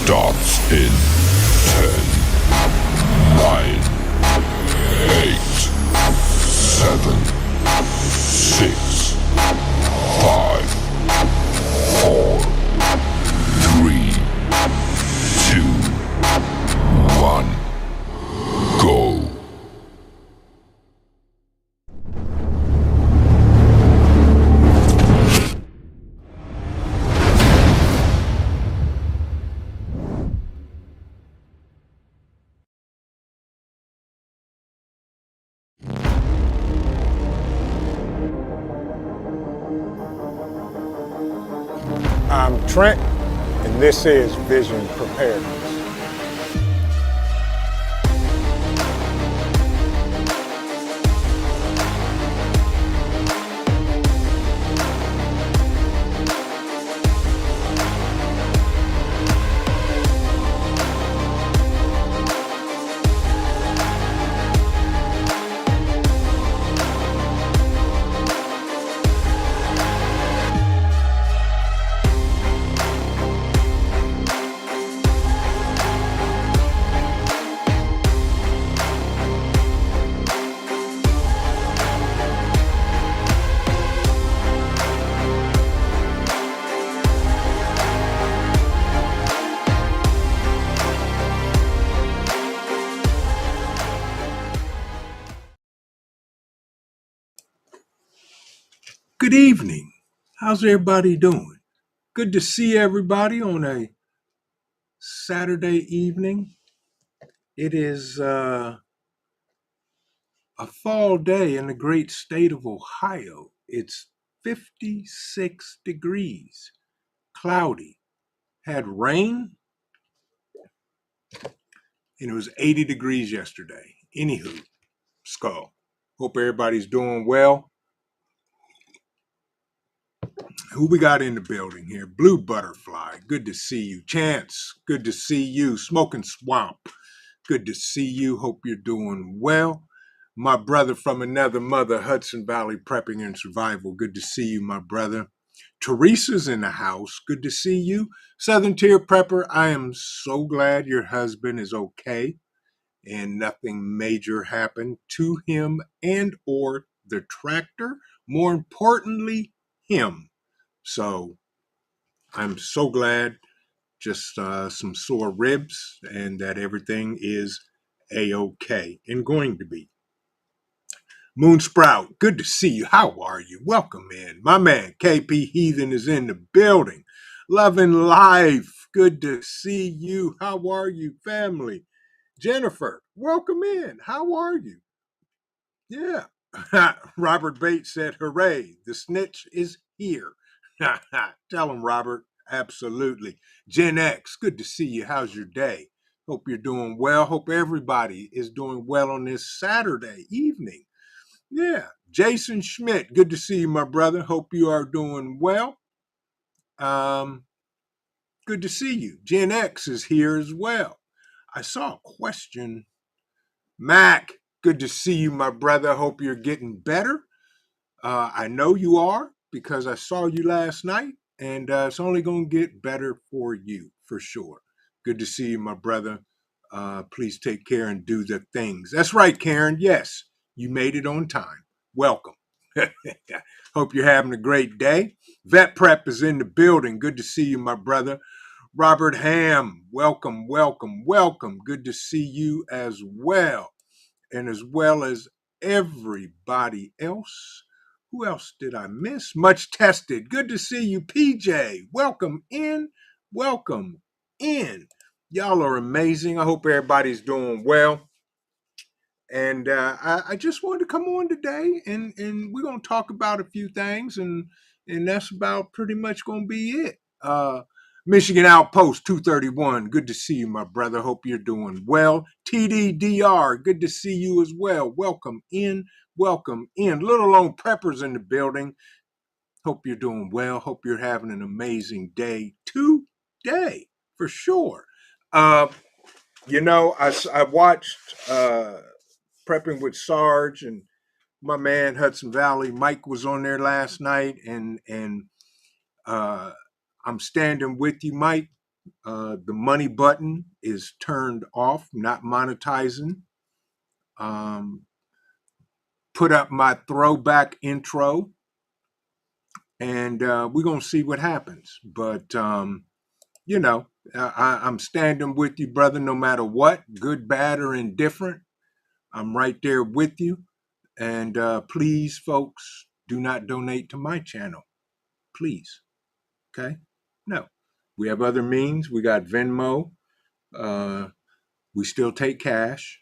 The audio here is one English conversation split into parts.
starts in 10, 9, 8, 7, 6, 5, 4, 3, 2, 1, go. I'm Trent, and this is Vision Preparedness. Good evening. How's everybody doing? Good to see everybody on a Saturday evening. It is a fall day in the great state of Ohio. It's 56 degrees, cloudy. Had rain, and it was 80 degrees yesterday. Anywho, Skull. Hope everybody's doing well. Who we got in the building here? Blue Butterfly, good to see you. Chance, good to see you. Smoking Swamp, good to see you. Hope you're doing well. My brother from another mother, Hudson Valley Prepping and Survival, good to see you, my brother. Teresa's in the house, good to see you. Southern Tier Prepper, I am so glad your husband is okay and nothing major happened to him and or the tractor. More importantly, him. So I'm so glad, just some sore ribs, and that everything is a-okay and going to be. Moonsprout, good to see you. How are you? Welcome in. My man, KP Heathen, is in the building. Loving life, good to see you. How are you, family? Jennifer, welcome in. How are you? Yeah. Robert Bates said, hooray, the snitch is here. Tell him, Robert. Absolutely. Gen X, good to see you. How's your day? Hope you're doing well. Hope everybody is doing well on this Saturday evening. Yeah. Jason Schmidt, good to see you, my brother. Hope you are doing well. Good to see you. Gen X is here as well. I saw a question. Mac, good to see you, my brother. Hope you're getting better. I know you are because I saw you last night, and it's only going to get better for you, for sure. Good to see you, my brother. Please take care and do the things. That's right, Karen. Yes, you made it on time. Welcome. Hope you're having a great day. Vet Prep is in the building. Good to see you, my brother. Robert Ham, welcome, welcome, welcome. Good to see you as well, and as well as everybody else. Who else did I miss? Much Tested. Good to see you, PJ. Welcome in. Welcome in. Y'all are amazing. I hope everybody's doing well. And I just wanted to come on today, and we're going to talk about a few things, and that's about pretty much going to be it. Michigan Outpost 231, good to see you, my brother. Hope you're doing well. TDDR, good to see you as well. Welcome in, welcome in. Little Lone Preppers in the building. Hope you're doing well. Hope you're having an amazing day today, for sure. I watched Prepping with Sarge and my man Hudson Valley. Mike was on there last night, and I'm standing with you, Mike. The money button is turned off, not monetizing. Um, put up my throwback intro, and we're going to see what happens. But, you know, I'm standing with you, brother, no matter what, good, bad, or indifferent. I'm right there with you. And please, folks, do not donate to my channel. Please. Okay? No. We have other means. We got Venmo. Uh, we still take cash.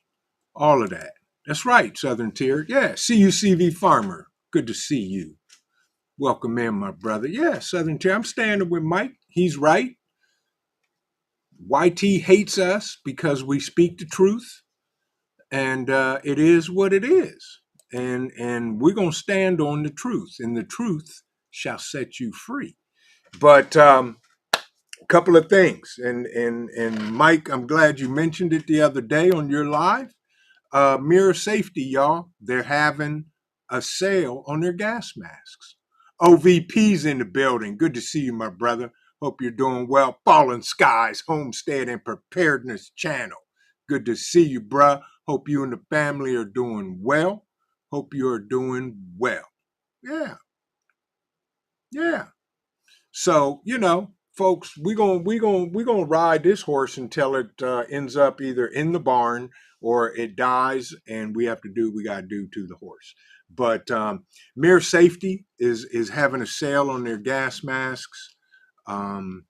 All of that. That's right, Southern Tier. Yeah, CUCV Farmer. Good to see you. Welcome in, my brother. Yeah, Southern Tier. I'm standing with Mike. He's right. YT hates us because we speak the truth, and it is what it is. And we're gonna stand on the truth, and the truth shall set you free. But a couple of things, and Mike, I'm glad you mentioned it the other day on your live. Mirror Safety, y'all, they're having a sale on their gas masks. OVP's in the building. Good to see you, my brother. Hope you're doing well. Fallen Skies, Homestead and Preparedness channel. Good to see you, bruh. Hope you and the family are doing well. Hope you are doing well. Yeah, yeah. So, you know, folks, we're gonna ride this horse until it ends up either in the barn or it dies, and we have to do what we gotta do to the horse. But Mere Safety is having a sale on their gas masks. Um,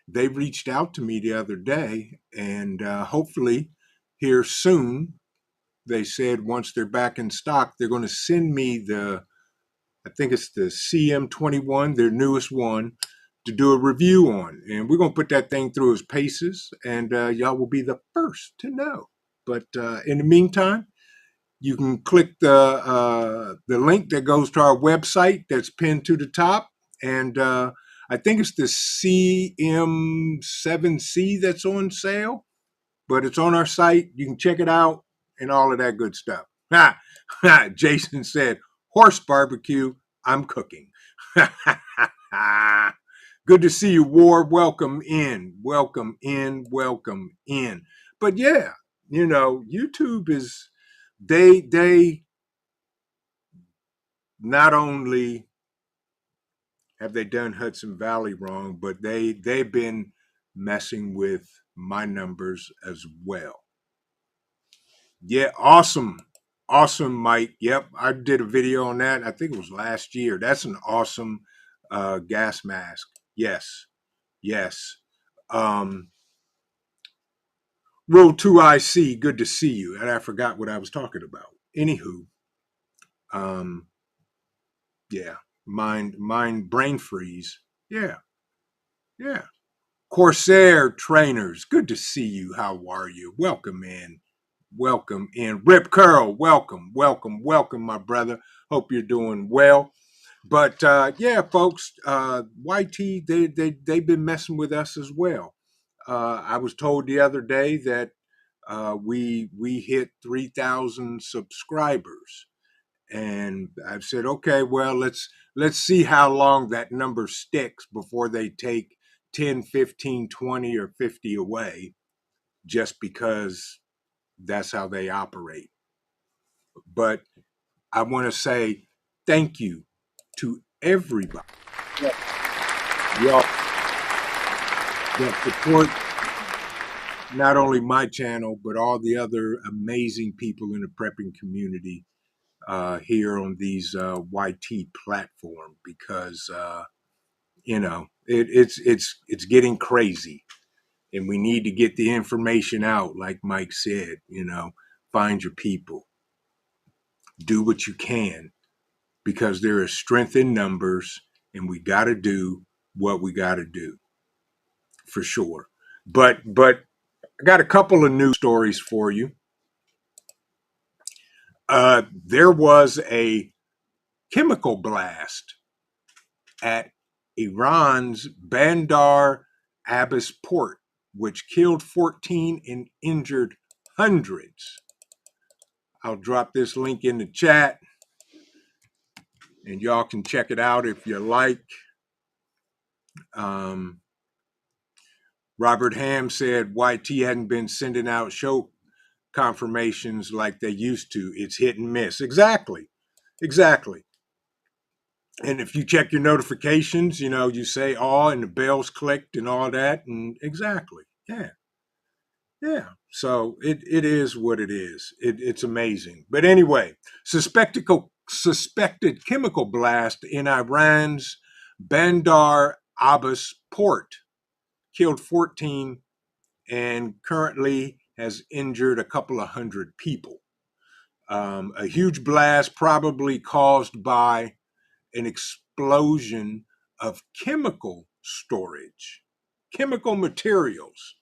they reached out to me the other day, and hopefully here soon. They said once they're back in stock, they're going to send me I think it's the CM21, their newest one, to do a review on. And we're going to put that thing through its paces, and y'all will be the first to know. But in the meantime, you can click the link that goes to our website that's pinned to the top. And I think it's the CM7C that's on sale, but it's on our site. You can check it out and all of that good stuff. Jason said, horse barbecue, I'm cooking. Good to see you, Ward. Welcome in, welcome in, welcome in. But yeah, you know, YouTube is, they not only have they done Hudson Valley wrong, but they've been messing with my numbers as well. Yeah, awesome. Awesome, Mike. Yep, I did a video on that. I think it was last year. That's an awesome gas mask. Yes, yes. Um, Row 2IC, good to see you. And I forgot what I was talking about. Anywho, um, yeah, mind brain freeze. Yeah, yeah. Corsair trainers, good to see you. How are you? Welcome in. Welcome in. Rip Curl, welcome, welcome, welcome, my brother. Hope you're doing well. But yeah, folks, YT, they've been messing with us as well. I was told the other day that we hit 3,000 subscribers, and I've said, okay, well, let's see how long that number sticks before they take 10, 15, 20, or 50 away, just because that's how they operate. But I want to say thank you to everybody y'all that support not only my channel, but all the other amazing people in the prepping community here on these YT platform, because you know it's getting crazy, and we need to get the information out. Like Mike said, you know, find your people, do what you can, because there is strength in numbers, and we got to do what we got to do for sure. But I got a couple of news stories for you. There was a chemical blast at Iran's Bandar Abbas port, which killed 14 and injured hundreds. I'll drop this link in the chat, and y'all can check it out if you like. Um, Robert Ham said YT hadn't been sending out show confirmations like they used to. It's hit and miss. Exactly. Exactly. And if you check your notifications, you say all and the bells clicked and all that. And exactly. Yeah. Yeah. So it is what it is. It's amazing. But anyway, suspected chemical blast in Iran's Bandar Abbas port killed 14 and currently has injured a couple of hundred people. A huge blast probably caused by an explosion of chemical storage, chemical materials.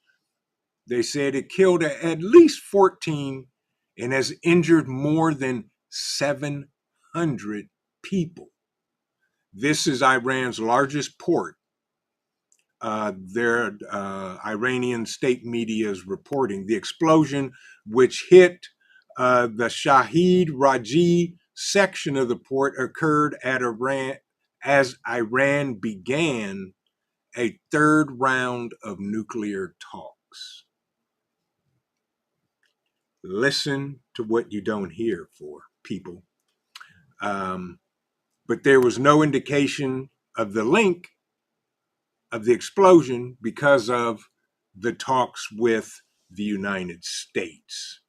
They said it killed at least 14 and has injured more than 700 people. This is Iran's largest port. Their Iranian state media is reporting the explosion, which hit the Shahid Raji section of the port, occurred at Iran as Iran began a third round of nuclear talks. Listen to what you don't hear, for people. But there was no indication of the link of the explosion because of the talks with the United States.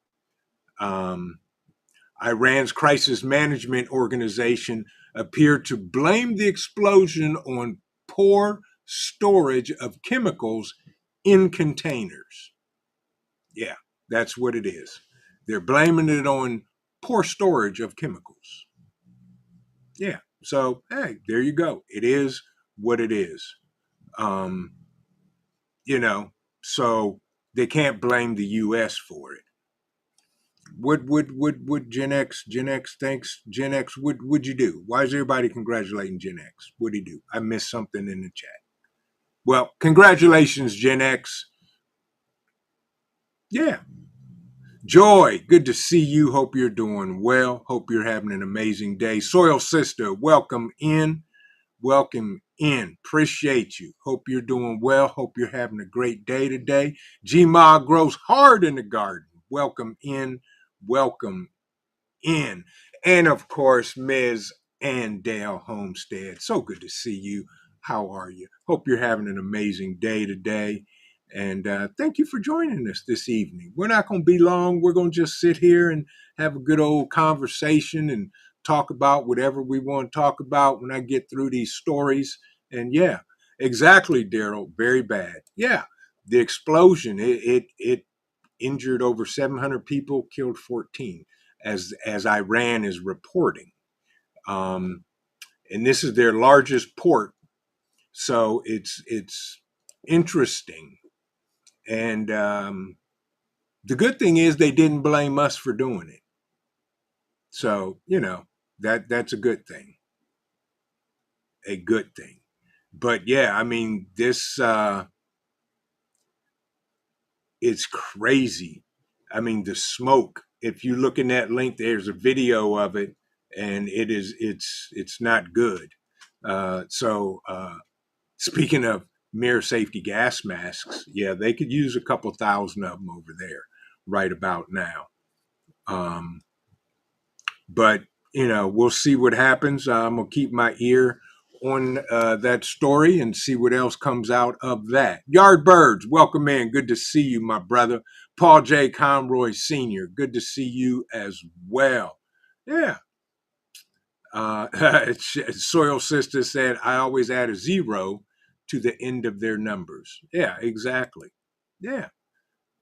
Iran's crisis management organization appeared to blame the explosion on poor storage of chemicals in containers. Yeah, that's what it is. They're blaming it on poor storage of chemicals. Yeah, so hey, there you go. It is what it is. So they can't blame the U.S. for it. What Gen X thinks Gen X would you do? Why is everybody congratulating Gen X? What'd he do? I missed something in the chat. Well, congratulations, Gen X. Yeah. Joy, good to see you. Hope you're doing well. Hope you're having an amazing day. Soil Sister, welcome in. Welcome in. Appreciate you. Hope you're doing well. Hope you're having a great day today. G-Ma grows hard in the garden. Welcome in. Welcome in. And of course, Ms. Andale Homestead. So good to see you. How are you? Hope you're having an amazing day today. And thank you for joining us this evening. We're not going to be long. We're going to just sit here and have a good old conversation and talk about whatever we want to talk about when I get through these stories. And yeah, exactly, Daryl. Very bad. Yeah, the explosion, it injured over 700 people, killed 14, as Iran is reporting. And this is their largest port, so it's interesting. And the good thing is they didn't blame us for doing it. So, that's a good thing. A good thing. But yeah, I mean, this it's crazy. I mean, the smoke. If you look in that link, there's a video of it, and it's not good. So speaking of mirror safety gas masks, yeah, they could use a couple thousand of them over there right about now. But we'll see what happens. I'm gonna keep my ear on that story and see what else comes out of that. Yardbirds, welcome in. Good to see you, my brother. Paul J. Conroy Sr., good to see you as well. Yeah. Soil Sister said, I always add a 0 to the end of their numbers. Yeah, exactly. Yeah.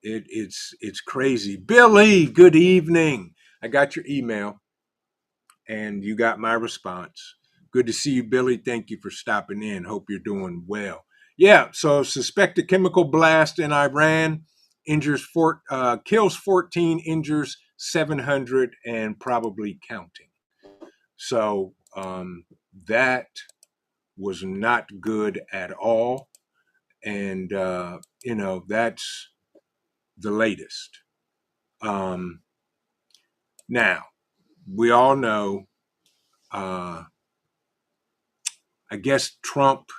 It's crazy. Billy, good evening. I got your email and you got my response. Good to see you, Billy. Thank you for stopping in. Hope you're doing well. Yeah, so suspected chemical blast in Iran kills 14, injures 700, and probably counting. So that was not good at all. And, that's the latest. Now, we all know, I guess Trump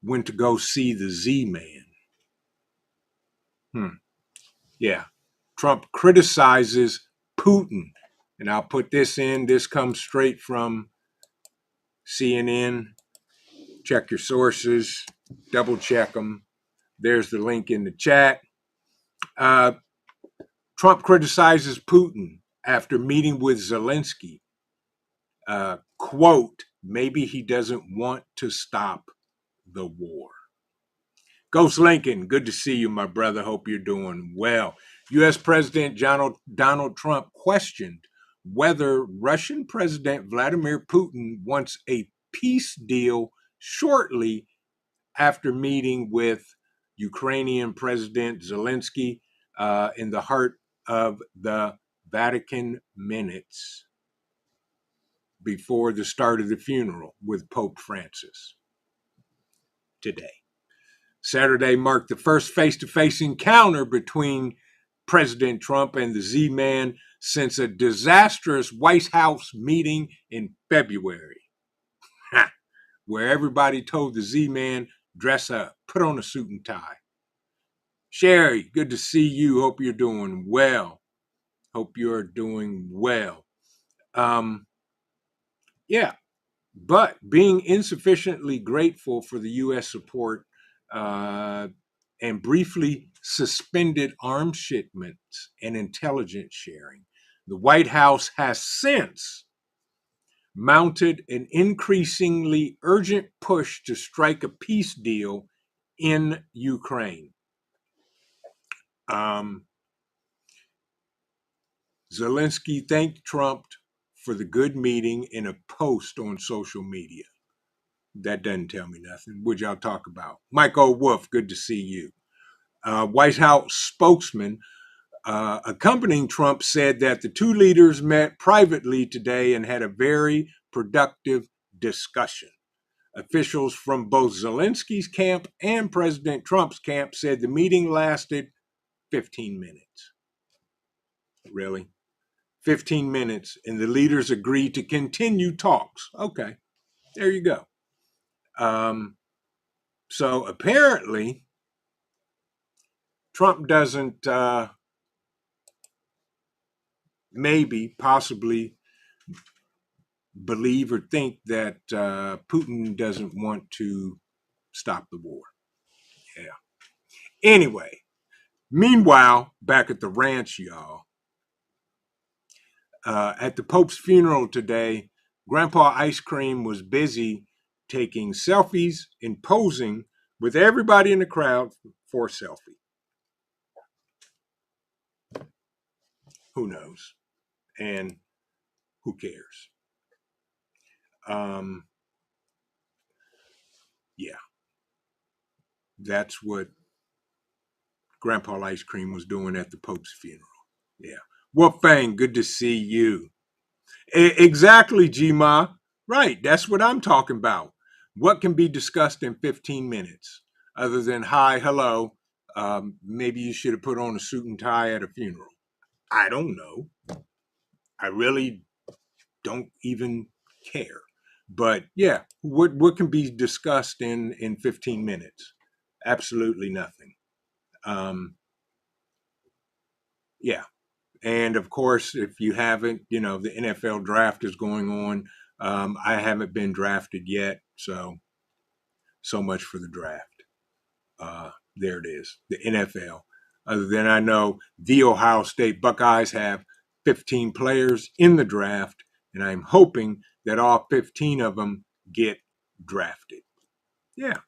went to go see the Z-Man. Yeah. Trump criticizes Putin. And I'll put this in. This comes straight from CNN. Check your sources, double check them. There's the link in the chat. Uh, Trump criticizes Putin after meeting with Zelensky. Quote, maybe he doesn't want to stop the war. Ghost Lincoln, good to see you, my brother. Hope you're doing well. U.S. President Donald Trump questioned whether Russian President Vladimir Putin wants a peace deal shortly after meeting with Ukrainian President Zelensky in the heart of the Vatican minutes before the start of the funeral with Pope Francis today. Saturday marked the first face-to-face encounter between President Trump and the Z-Man since a disastrous White House meeting in February, where everybody told the Z-Man, dress up, put on a suit and tie. Sherry, good to see you. Hope you're doing well. Hope you're doing well. Yeah, but being insufficiently grateful for the U.S. support and briefly suspended arms shipments and intelligence sharing, the White House has since mounted an increasingly urgent push to strike a peace deal in Ukraine. Zelensky thanked Trump for the good meeting in a post on social media. That doesn't tell me nothing. What y'all talk about? Michael Wolf, good to see you. White House spokesman accompanying Trump said that the two leaders met privately today and had a very productive discussion. Officials from both Zelensky's camp and President Trump's camp said the meeting lasted 15 minutes. Really? 15 minutes, and the leaders agreed to continue talks. Okay, there you go. So apparently, Trump doesn't possibly believe or think that Putin doesn't want to stop the war. Yeah. Anyway, meanwhile, back at the ranch, y'all, at the Pope's funeral today, Grandpa Ice Cream was busy taking selfies and posing with everybody in the crowd for a selfie. Who knows? And who cares? Yeah. That's what Grandpa Ice Cream was doing at the Pope's funeral. Yeah. Wolfang, good to see you. Exactly, G-Ma. Right. That's what I'm talking about. What can be discussed in 15 minutes other than hi, hello? Maybe you should have put on a suit and tie at a funeral. I don't know. I really don't even care. But yeah, what can be discussed in 15 minutes? Absolutely nothing. Yeah. And of course, if you haven't, the NFL draft is going on. I haven't been drafted yet, so much for the draft. There it is, the NFL. Other than I know the Ohio State Buckeyes have 15 players in the draft, and I'm hoping that all 15 of them get drafted. Yeah.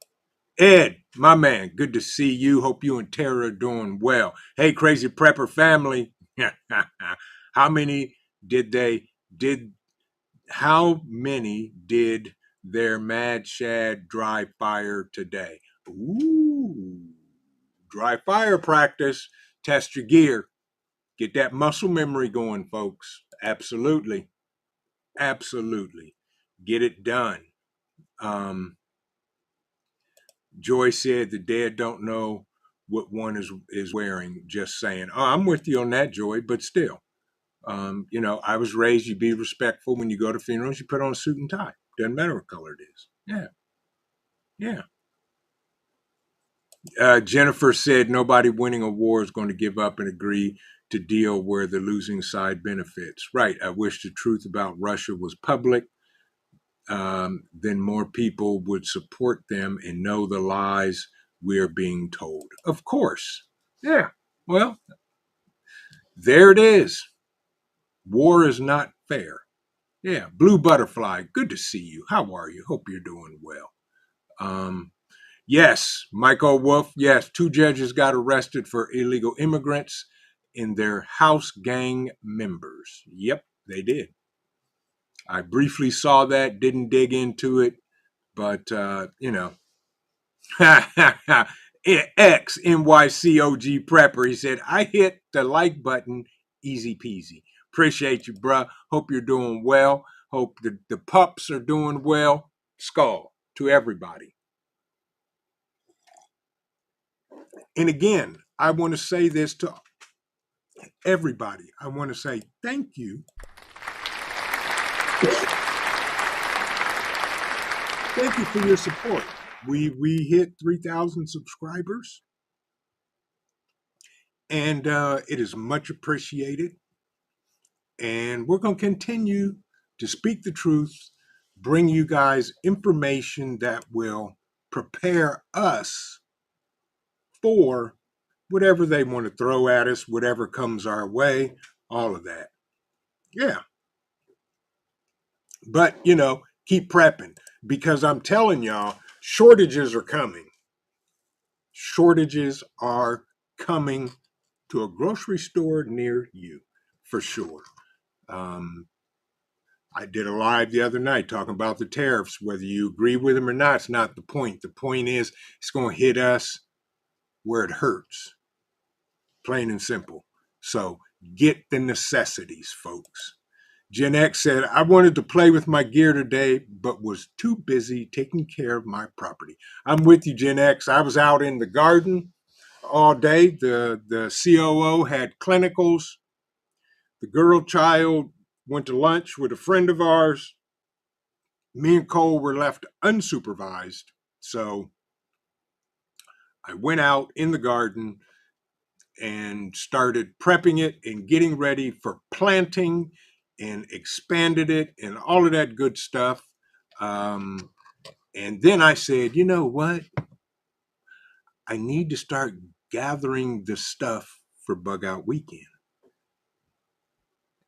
Ed, my man, good to see you. Hope you and Tara are doing well. Hey, Crazy Prepper family. How many did their Mad Shad dry fire today? Ooh, dry fire practice. Test your gear. Get that muscle memory going, folks. Absolutely. Absolutely. Get it done. Joy said the dead don't know what one is wearing. Just saying. Oh, I'm with you on that, Joy, but still. I was raised you be respectful when you go to funerals. You put on a suit and tie. Doesn't matter what color it is. Yeah. Yeah. Jennifer said nobody winning a war is going to give up and agree to deal where the losing side benefits. Right. I wish the truth about Russia was public. Then more people would support them and know the lies we're being told. Of course. Yeah. Well, there it is. War is not fair. Yeah. Blue Butterfly, good to see you. How are you? Hope you're doing well. Yes, Michael Wolf. Yes, 2 judges got arrested for illegal immigrants and their house gang members. Yep, they did. I briefly saw that, didn't dig into it, but, X NYCOG Prepper. He said, I hit the like button, easy peasy. Appreciate you, bruh. Hope you're doing well. Hope the pups are doing well. Skull to everybody. And again, I want to say this to everybody. I want to say thank you. Thank you for your support. We hit 3,000 subscribers, and it is much appreciated. And we're going to continue to speak the truth, bring you guys information that will prepare us for whatever they want to throw at us, whatever comes our way, all of that. Yeah. But, keep prepping because I'm telling y'all, shortages are coming. Shortages are coming to a grocery store near you for sure. I did a live the other night talking about the tariffs. Whether you agree with them or not, it's not the point. The point is it's going to hit us where it hurts, plain and simple. So get the necessities, folks. Gen X said, I wanted to play with my gear today, but was too busy taking care of my property. I'm with you, Gen X. I was out in the garden all day. The COO had clinicals. The girl child went to lunch with a friend of ours. Me and Cole were left unsupervised. So I went out in the garden and started prepping it and getting ready for planting and expanded it and all of that good stuff. And then I said, you know what? I need to start gathering the stuff for Bugout Weekend.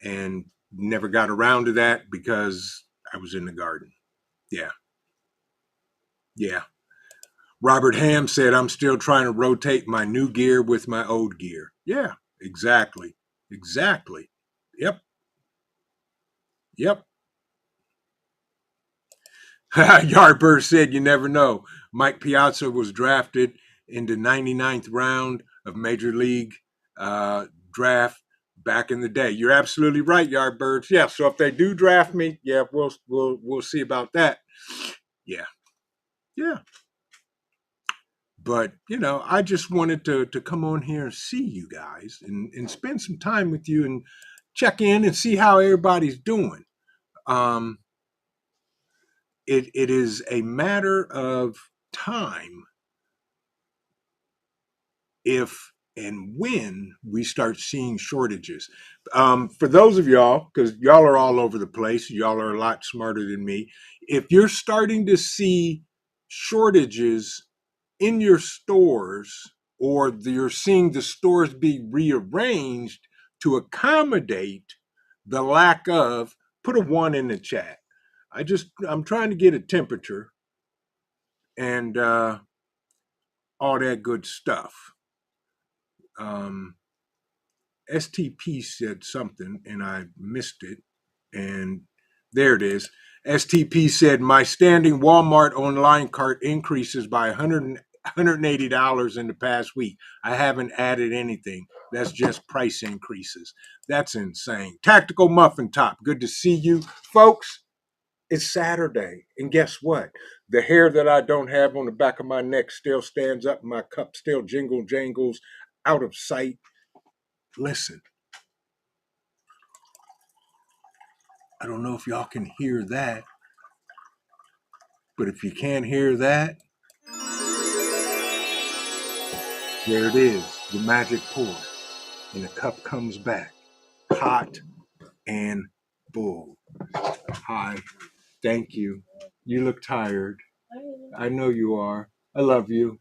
And never got around to that because I was in the garden. Yeah. Yeah. Robert Ham said, I'm still trying to rotate my new gear with my old gear. Yeah, exactly. Exactly. Yep. Yep. Yardbird said, you never know. Mike Piazza was drafted in the 99th round of Major League draft back in the day. You're absolutely right, Yardbirds. Yeah, so if they do draft me, yeah, we'll see about that. Yeah. Yeah. But, I just wanted to come on here and see you guys and spend some time with you and check in and see how everybody's doing. It is a matter of time if and when we start seeing shortages. For those of y'all, because y'all are all over the place, y'all are a lot smarter than me. If you're starting to see shortages in your stores, or you're seeing the stores be rearranged to accommodate the lack of, put a 1 in the chat. I'm trying to get a temperature and all that good stuff. STP said something and I missed it, and there it is. STP said my standing Walmart online cart increases by $180 in the past week. I haven't added anything. That's just price increases. That's insane. Tactical Muffin Top, good to see you. Folks, it's Saturday. And guess what? The hair that I don't have on the back of my neck still stands up. My cup still jangles out of sight. Listen, I don't know if y'all can hear that, but if you can't hear that, There it is, the magic pour. And the cup comes back, hot and full. Hi, thank you. You look tired. I know you are. I love you.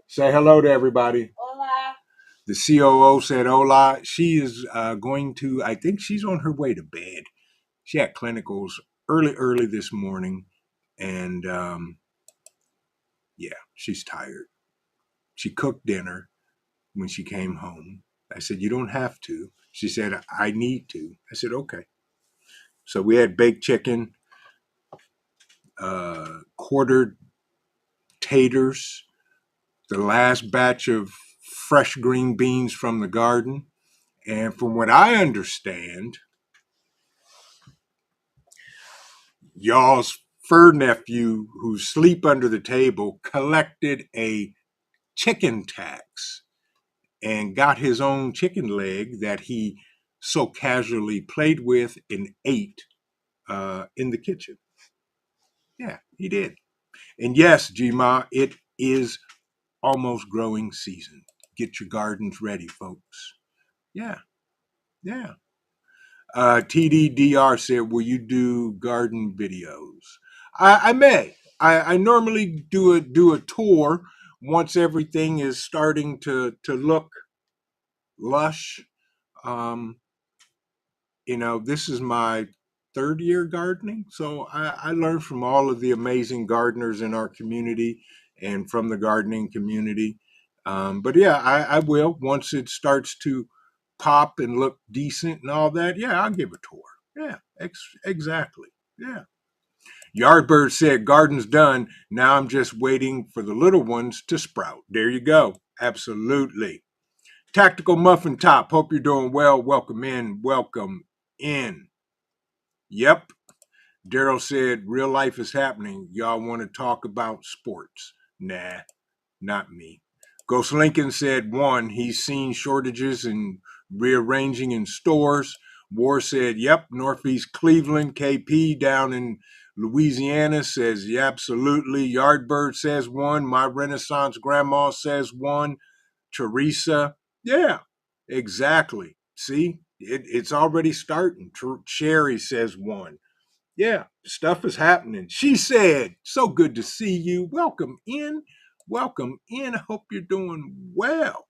Say hello to everybody. Hola. The COO said hola. She is going to, I think she's on her way to bed. She had clinicals early this morning. And yeah, she's tired. She cooked dinner when she came home. I said, you don't have to. She said, I need to. I said, okay. So we had baked chicken, quartered taters, the last batch of fresh green beans from the garden. And from what I understand, y'all's fur nephew who sleep under the table collected a chicken tax and got his own chicken leg that he so casually played with and ate in the kitchen. Yeah, he did. And yes, Gma, it is almost growing season. Get your gardens ready, folks. Yeah, yeah. TDDR said, will you do garden videos? I may. I normally do a tour once everything is starting to look lush. Um, this is my third year gardening. So I learned from all of the amazing gardeners in our community and from the gardening community. But yeah, I will once it starts to pop and look decent and all that. Yeah, I'll give a tour. Yeah, exactly. Yeah. Yardbird said, garden's done. Now I'm just waiting for the little ones to sprout. There you go. Absolutely. Tactical Muffin Top, hope you're doing well. Welcome in. Welcome in. Yep. Daryl said, real life is happening. Y'all want to talk about sports? Nah, not me. Ghost Lincoln said, one, he's seen shortages and rearranging in stores. War said, yep. Northeast Cleveland, KP down in Louisiana says, yeah, absolutely. Yardbird says one. My Renaissance grandma says one. Teresa, yeah, exactly. See, it's already starting. Sherry says one. Yeah, stuff is happening. She said, so good to see you. Welcome in. Welcome in. I hope you're doing well.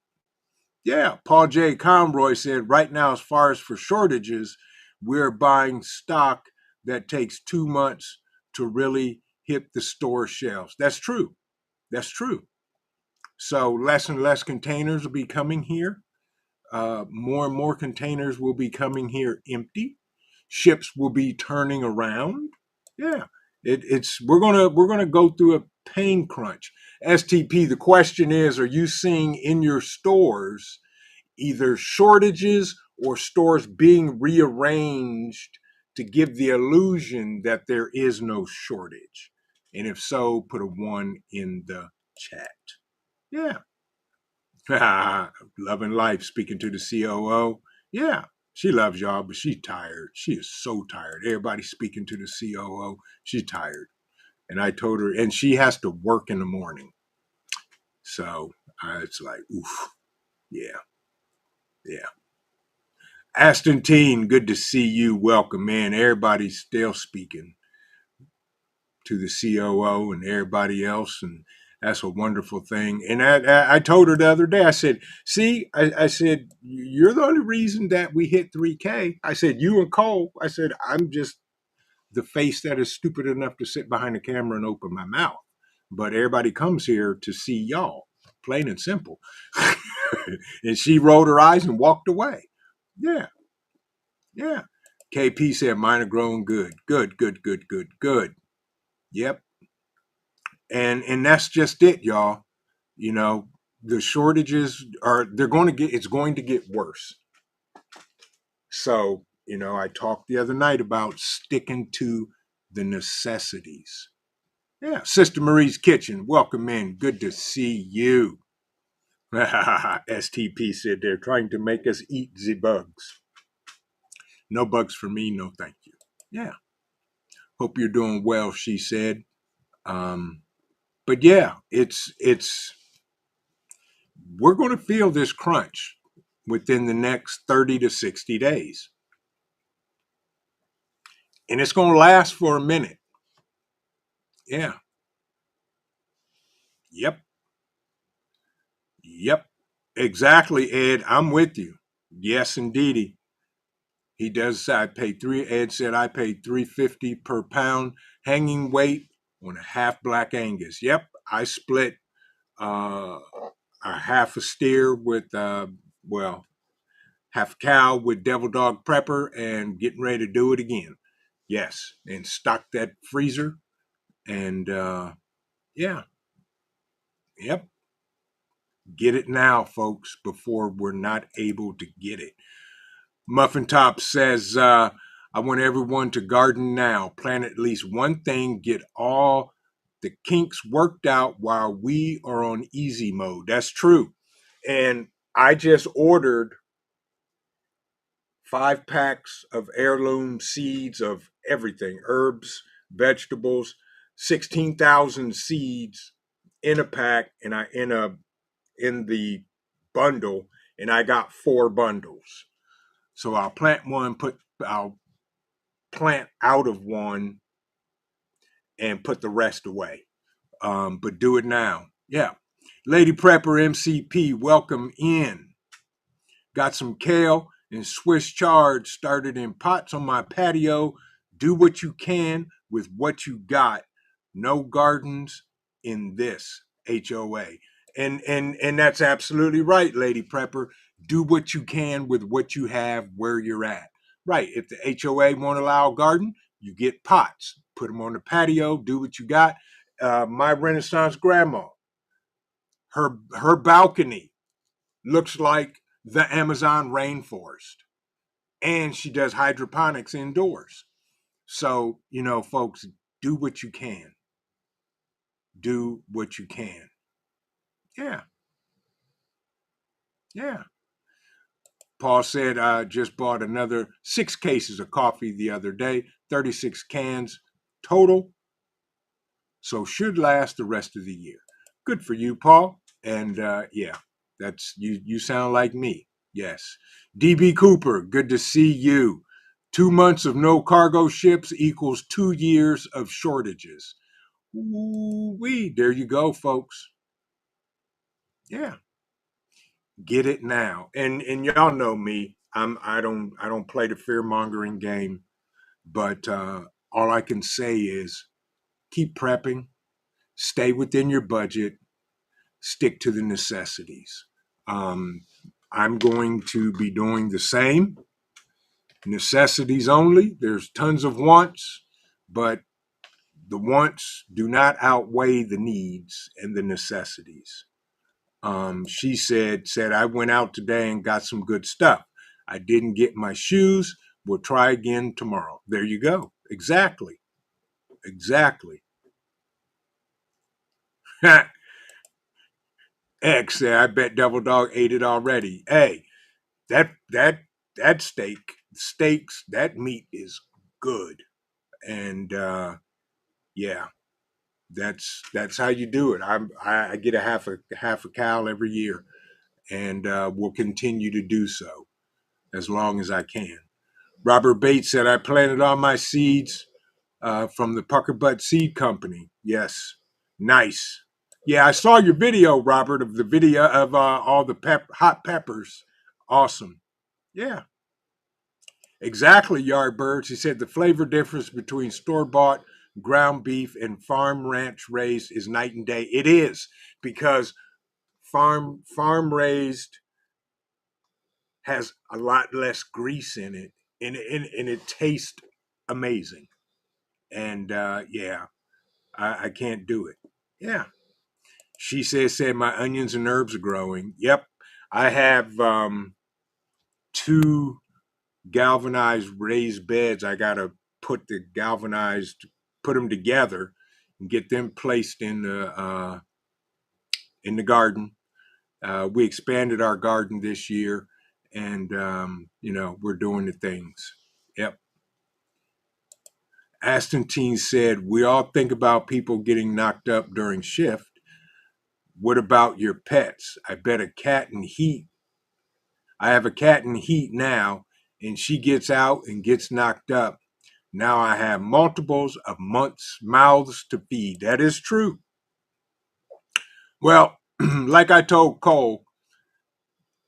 Yeah, Paul J. Conroy said, right now, as far as for shortages, we're buying stock that takes 2 months to really hit the store shelves. That's true. That's true. So less and less containers will be coming here. More and more containers will be coming here empty. Ships will be turning around. Yeah, it's we're gonna go through a pain crunch. STP. The question is: are you seeing in your stores either shortages or stores being rearranged to give the illusion that there is no shortage? And if so, put a one in the chat. Yeah. Loving life, speaking to the COO. Yeah, she loves y'all, but she's tired. She is so tired. Everybody speaking to the COO. She's tired. And I told her, and she has to work in the morning. So it's like, oof. Yeah, yeah. Aston Teen, good to see you. Welcome in. Everybody's still speaking to the COO and everybody else. And that's a wonderful thing. And I told her the other day, I said, see, I said, you're the only reason that we hit 3K. I said, you and Cole, I said, I'm just the face that is stupid enough to sit behind the camera and open my mouth. But everybody comes here to see y'all, plain and simple. And she rolled her eyes and walked away. Yeah, yeah. KP said, mine are growing good. Good, good, good, good, good. Yep. And that's just it, y'all. You know, the shortages are it's going to get worse. So, I talked the other night about sticking to the necessities. Yeah, Sister Marie's Kitchen, welcome in. Good to see you. STP said they're trying to make us eat the bugs. No bugs for me, no thank you. Yeah. Hope you're doing well, she said. But yeah, it's we're going to feel this crunch within the next 30 to 60 days. And it's going to last for a minute. Yeah. Yep. Yep. Exactly, Ed. I'm with you. Yes, indeedy. He does say I paid Ed said I paid $3.50 per pound hanging weight on a half black Angus. Yep. I split a half a steer with half cow with devil dog prepper and getting ready to do it again. Yes. And stock that freezer. And yeah. Yep. Get it now, folks, before we're not able to get it. Muffin Top says, I want everyone to garden now. Plant at least one thing, get all the kinks worked out while we are on easy mode. That's true. And I just ordered 5 packs of heirloom seeds of everything, herbs, vegetables, 16,000 seeds in a pack, and in the bundle, and I got 4 bundles. So I'll plant out of one and put the rest away. But do it now. Yeah. Lady Prepper MCP, welcome in. Got some kale and Swiss chard started in pots on my patio. Do what you can with what you got. No gardens in this HOA. And that's absolutely right, Lady Prepper. Do what you can with what you have where you're at. Right. If the HOA won't allow a garden, you get pots. Put them on the patio. Do what you got. My Renaissance grandma, her balcony looks like the Amazon rainforest, and she does hydroponics indoors. So, folks, do what you can. Do what you can. Yeah. Yeah. Paul said, I just bought another 6 cases of coffee the other day, 36 cans total. So should last the rest of the year. Good for you, Paul. And yeah, that's you sound like me. Yes. DB Cooper, good to see you. 2 months of no cargo ships equals 2 years of shortages. Ooh-wee. There you go, folks. Yeah. Get it now. And y'all know me. I don't play the fear mongering game, but all I can say is keep prepping, stay within your budget, stick to the necessities. I'm going to be doing the same. Necessities only. There's tons of wants, but the wants do not outweigh the needs and the necessities. She said, I went out today and got some good stuff. I didn't get my shoes. We'll try again tomorrow. There you go. Exactly. X said, I bet Devil Dog ate it already. Hey, that steaks, that meat is good. And yeah, that's how you do it. I get a half a cow every year, and will continue to do so as long as I can. Robert Bates said, I planted all my seeds from the Pucker Butt Seed Company. Yes, nice. Yeah, I saw your video, Robert, of the video of all the hot peppers. Awesome. Yeah, exactly, Yardbirds. He said the flavor difference between store-bought ground beef and farm ranch raised is night and day. It is, because farm raised has a lot less grease in it, and it tastes amazing. And yeah, I can't do it. Yeah. She said my onions and herbs are growing. Yep. I have 2 galvanized raised beds. I got to put them together and get them placed in the garden. We expanded our garden this year, and we're doing the things. Yep. Aston Teen said, we all think about people getting knocked up during shift. What about your pets? I bet a cat in heat. I have a cat in heat now, and she gets out and gets knocked up. Now I have multiples of months' mouths to feed. That is true. Well, like I told Cole,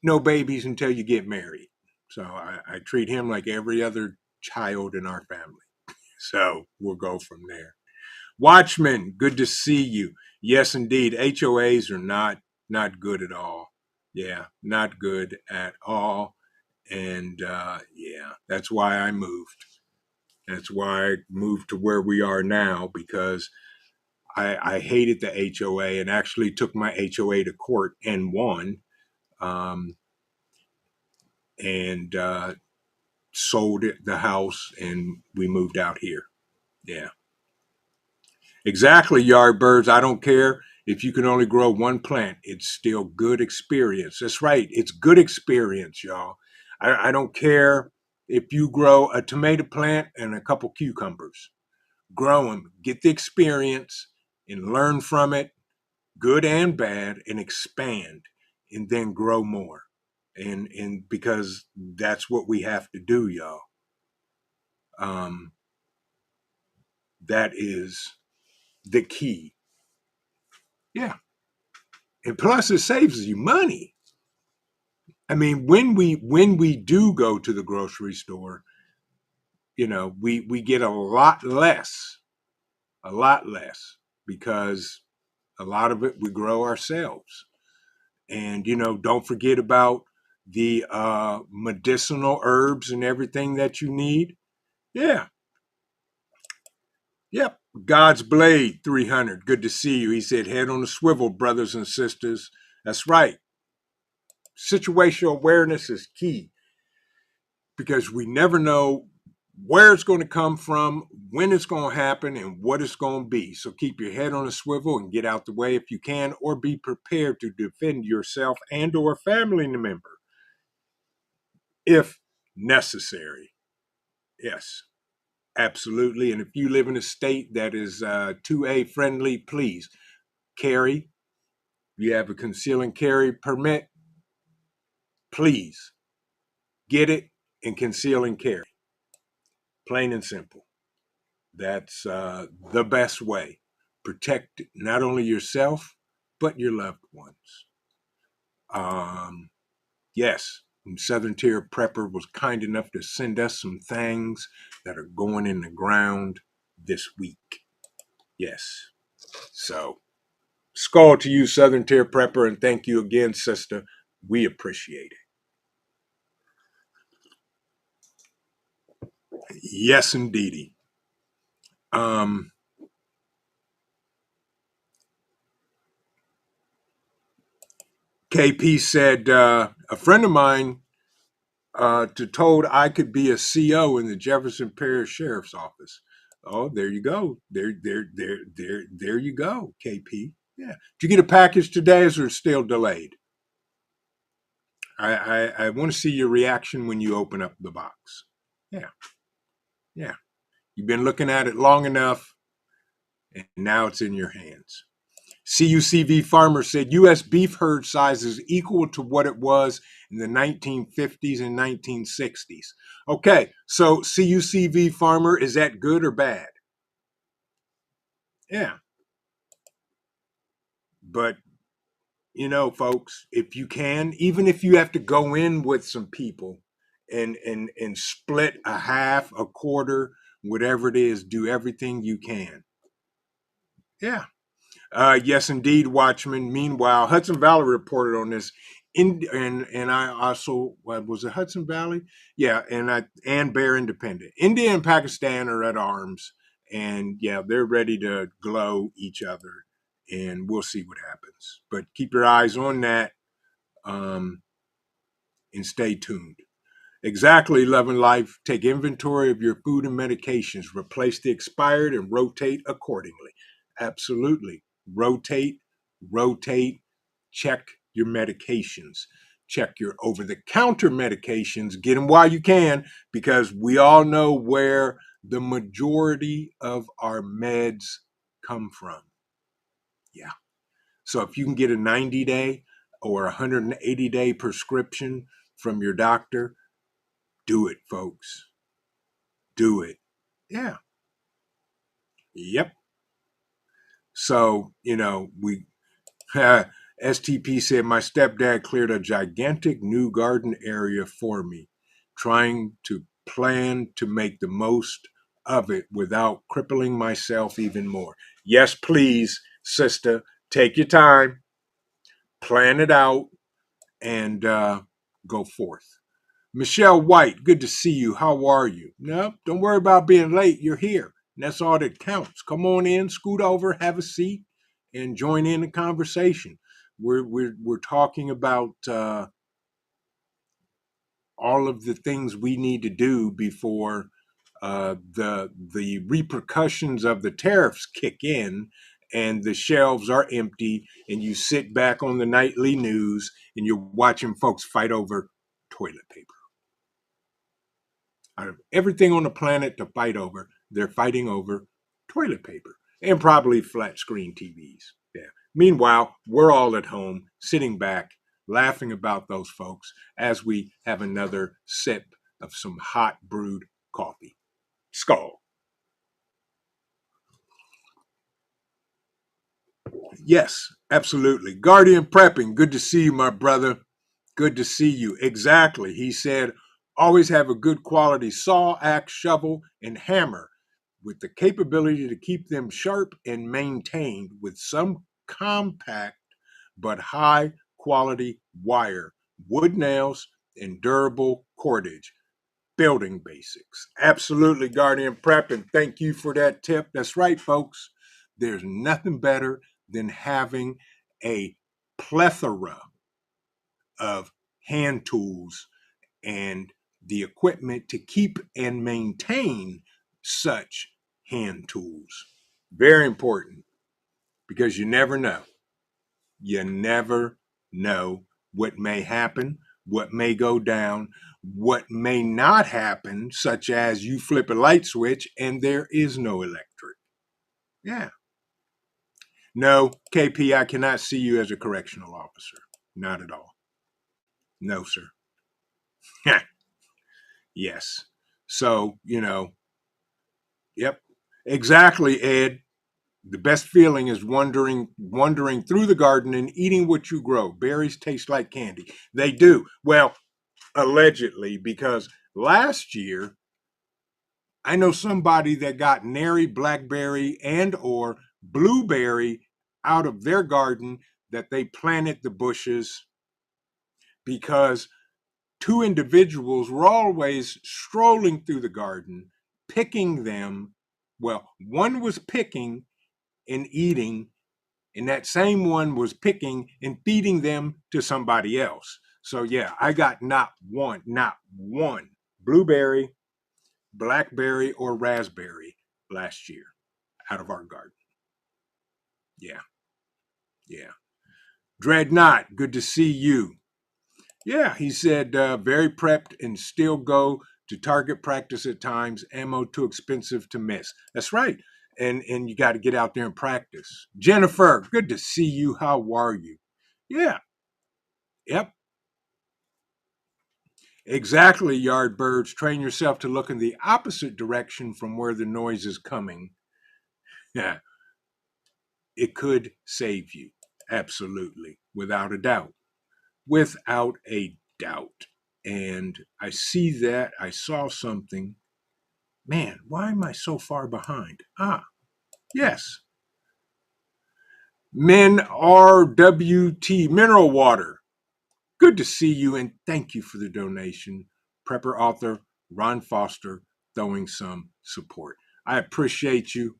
no babies until you get married. So I treat him like every other child in our family. So we'll go from there. Watchmen, good to see you. Yes, indeed. HOAs are not good at all. Yeah, not good at all. And yeah, that's why I moved. That's why I moved to where we are now, because I hated the HOA and actually took my HOA to court and won, um, and sold the house, and we moved out here. Yeah, exactly. Yard birds. I don't care if you can only grow one plant. It's still good experience. That's right. It's good experience, y'all. I don't care if you grow a tomato plant and a couple cucumbers. Grow them, get the experience, and learn from it, good and bad, and expand, and then grow more. And because that's what we have to do, y'all. Um, that is the key. Yeah. And plus it saves you money. I mean, when we do go to the grocery store, we get a lot less, because a lot of it we grow ourselves. And don't forget about the medicinal herbs and everything that you need. Yeah. Yep. God's Blade 300. Good to see you. He said, head on a swivel, brothers and sisters. That's right. Situational awareness is key, because we never know where it's going to come from, when it's going to happen, and what it's going to be. So keep your head on a swivel and get out the way if you can, or be prepared to defend yourself and or a family member if necessary. Yes, absolutely. And if you live in a state that is 2A friendly, please carry. You have a conceal and carry permit, please get it and conceal and carry. Plain and simple. That's the best way. Protect not only yourself, but your loved ones. Yes, Southern Tier Prepper was kind enough to send us some things that are going in the ground this week. Yes. So, skull to you, Southern Tier Prepper, and thank you again, sister. We appreciate it. Yes, indeedy. KP said, a friend of mine told I could be a CO in the Jefferson Parish Sheriff's Office. Oh, there you go. There you go, KP. Yeah. Did you get a package today, or is it still delayed? I want to see your reaction when you open up the box. Yeah. Yeah. You've been looking at it long enough, and now it's in your hands. CUCV Farmer said U.S. beef herd size is equal to what it was in the 1950s and 1960s. Okay, so CUCV Farmer, is that good or bad? Yeah. But, folks, if you can, even if you have to go in with some people and split a half, a quarter, whatever it is, do everything you can. Yeah. Yes, indeed, Watchman. Meanwhile, Hudson Valley reported on this. And I also, what was it, Hudson Valley? Yeah, and Bear Independent. India and Pakistan are at arms, and yeah, they're ready to glow each other, and we'll see what happens. But keep your eyes on that, and stay tuned. Exactly, Love and Life. Take inventory of your food and medications. Replace the expired and rotate accordingly. Absolutely. Rotate, check your medications. Check your over-the-counter medications. Get them while you can, because we all know where the majority of our meds come from. Yeah. So if you can get a 90-day or 180-day prescription from your doctor, do it, folks. Do it. Yeah. Yep. So, we STP said my stepdad cleared a gigantic new garden area for me, trying to plan to make the most of it without crippling myself even more. Yes, please, sister, take your time, plan it out, and go forth. Michelle White, good to see you. How are you? No, don't worry about being late. You're here. And that's all that counts. Come on in, scoot over, have a seat, and join in the conversation. We're talking about all of the things we need to do before the repercussions of the tariffs kick in, and the shelves are empty, and you sit back on the nightly news and you're watching folks fight over toilet paper. Out of everything on the planet to fight over, they're fighting over toilet paper and probably flat screen TVs. Yeah. Meanwhile, we're all at home, sitting back, laughing about those folks as we have another sip of some hot brewed coffee. Skull. Yes, absolutely. Guardian Prepping, good to see you, my brother. Good to see you. Exactly. He said, always have a good quality saw, axe, shovel, and hammer with the capability to keep them sharp and maintained with some compact but high quality wire, wood nails, and durable cordage. Building basics. Absolutely, Guardian Prep, and thank you for that tip. That's right, folks. There's nothing better than having a plethora of hand tools and the equipment to keep and maintain such hand tools. Very important, because you never know. You never know what may happen, what may go down, what may not happen, such as you flip a light switch and there is no electric. Yeah. No, KP, I cannot see you as a correctional officer. Not at all. No, sir. Yes. So, yep. Exactly, Ed. The best feeling is wandering through the garden and eating what you grow. Berries taste like candy. They do. Well, allegedly, because last year I know somebody that got nary blackberry and or blueberry out of their garden, that they planted the bushes because two individuals were always strolling through the garden, picking them. Well, one was picking and eating, and that same one was picking and feeding them to somebody else. So yeah, I got not one blueberry, blackberry, or raspberry last year out of our garden. Yeah. Dreadnought, good to see you. Yeah, he said, very prepped and still go to target practice at times. Ammo too expensive to miss. That's right. And you got to get out there and practice. Jennifer, good to see you. How are you? Yeah. Yep. Exactly, Yardbirds. Train yourself to look in the opposite direction from where the noise is coming. Yeah. It could save you. Absolutely. Without a doubt. Without a doubt. And I see that. I saw something. Man, why am I so far behind? Yes. Men RWT Mineral Water. Good to see you, and thank you for the donation. Prepper author Ron Foster throwing some support. I appreciate you,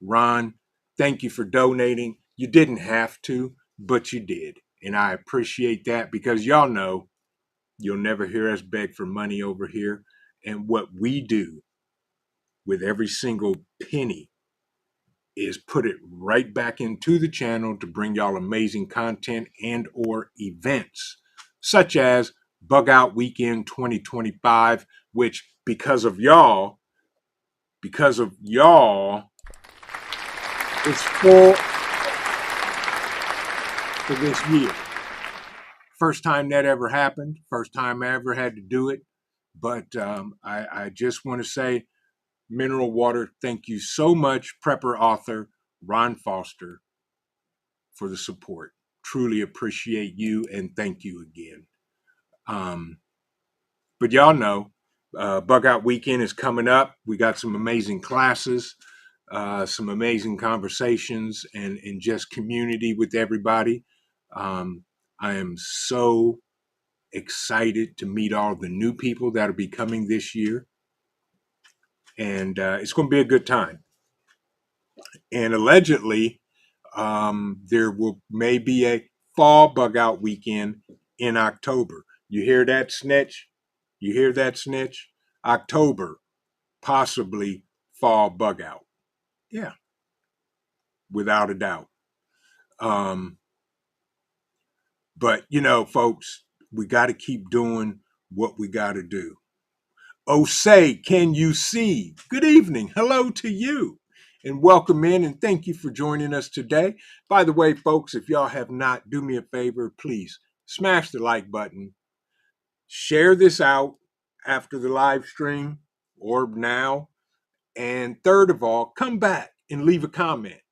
Ron. Thank you for donating. You didn't have to, but you did. And I appreciate that, because y'all know you'll never hear us beg for money over here. And what we do with every single penny is put it right back into the channel to bring y'all amazing content and or events, such as Bugout Weekend 2025, which because of y'all, is full. for this year. First time that ever happened. First time I ever had to do it. But I just want to say, Mineral Water, thank you so much, prepper author Ron Foster, for the support. Truly appreciate you and thank you again. But y'all know, Bugout Weekend is coming up. We got some amazing classes, some amazing conversations, and just community with everybody. I am so excited to meet all the new people that will be coming this year. And it's going to be a good time. And allegedly, there will maybe a fall Bugout Weekend in October. You hear that, snitch? You hear that, snitch? October, possibly fall Bugout. Yeah, without a doubt. But, you know, folks, we got to keep doing what we got to do. Oh, say, can you see? Good evening. Hello to you. And welcome in, and thank you for joining us today. By the way, folks, if y'all have not, do me a favor, please smash the like button. Share this out after the live stream or now. And third of all, come back and leave a comment.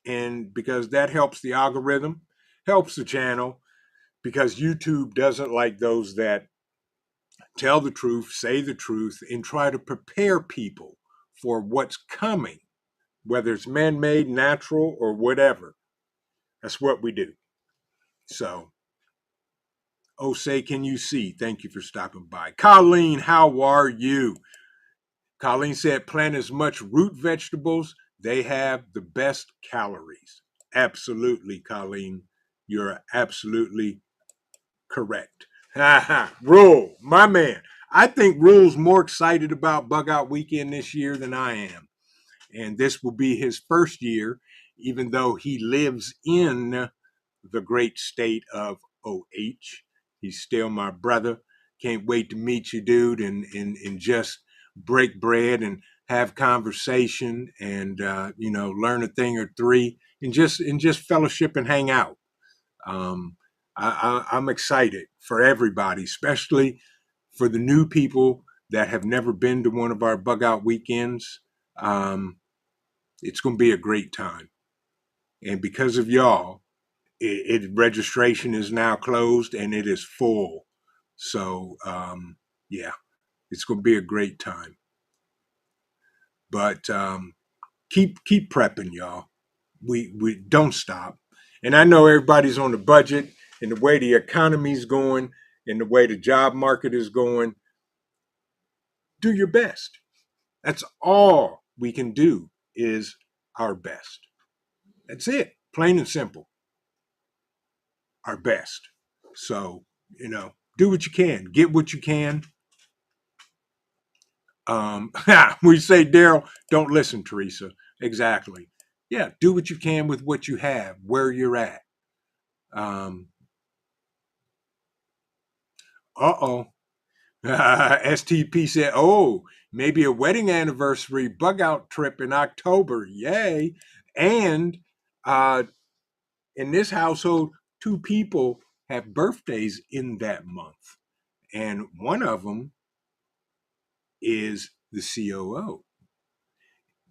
And because that helps the algorithm, helps the channel, because YouTube doesn't like those that tell the truth, say the truth, and try to prepare people for what's coming, whether it's man-made, natural, or whatever. That's what we do. So, oh, say, can you see? Thank you for stopping by. Colleen, how are you? Colleen said, plant as much root vegetables. They have the best calories. Absolutely, Colleen. You're absolutely correct. Rule, my man. I think Rule's more excited about Bugout Weekend this year than I am. And this will be his first year, even though he lives in the great state of OH. He's still my brother. Can't wait to meet you, dude, and just break bread and have conversation and learn a thing or three and just fellowship and hang out. I'm excited for everybody, especially for the new people that have never been to one of our Bugout Weekends. It's going to be a great time. And because of y'all, registration is now closed and it is full. So, yeah, it's going to be a great time. But keep prepping, y'all. We don't stop. And I know everybody's on the budget and the way the economy's going and the way the job market is going. Do your best. That's all we can do is our best. That's it. Plain and simple. Our best. So, do what you can. Get what you can. We say, Daryl, don't listen, Teresa. Exactly. Yeah, do what you can with what you have, where you're at. STP said, oh, maybe a wedding anniversary Bugout trip in October. Yay. And in this household, 2 people have birthdays in that month. And one of them is the COO.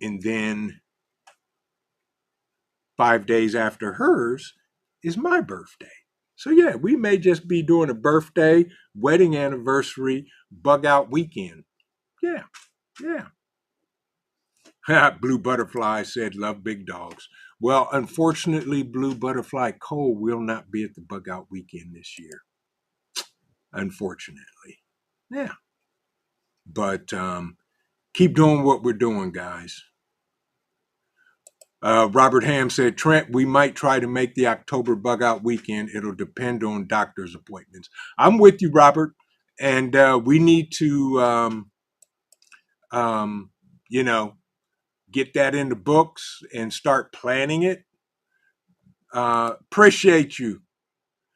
And then 5 days after hers is my birthday. So yeah, we may just be doing a birthday, wedding anniversary, Bugout Weekend. Yeah. Blue Butterfly said, love big dogs. Well, unfortunately, Blue Butterfly Cole will not be at the Bugout Weekend this year. Unfortunately. Yeah. But keep doing what we're doing, guys. Robert Ham said, Trent, we might try to make the October Bugout Weekend. It'll depend on doctor's appointments. I'm with you, Robert. And we need to, get that in the books and start planning it. Appreciate you,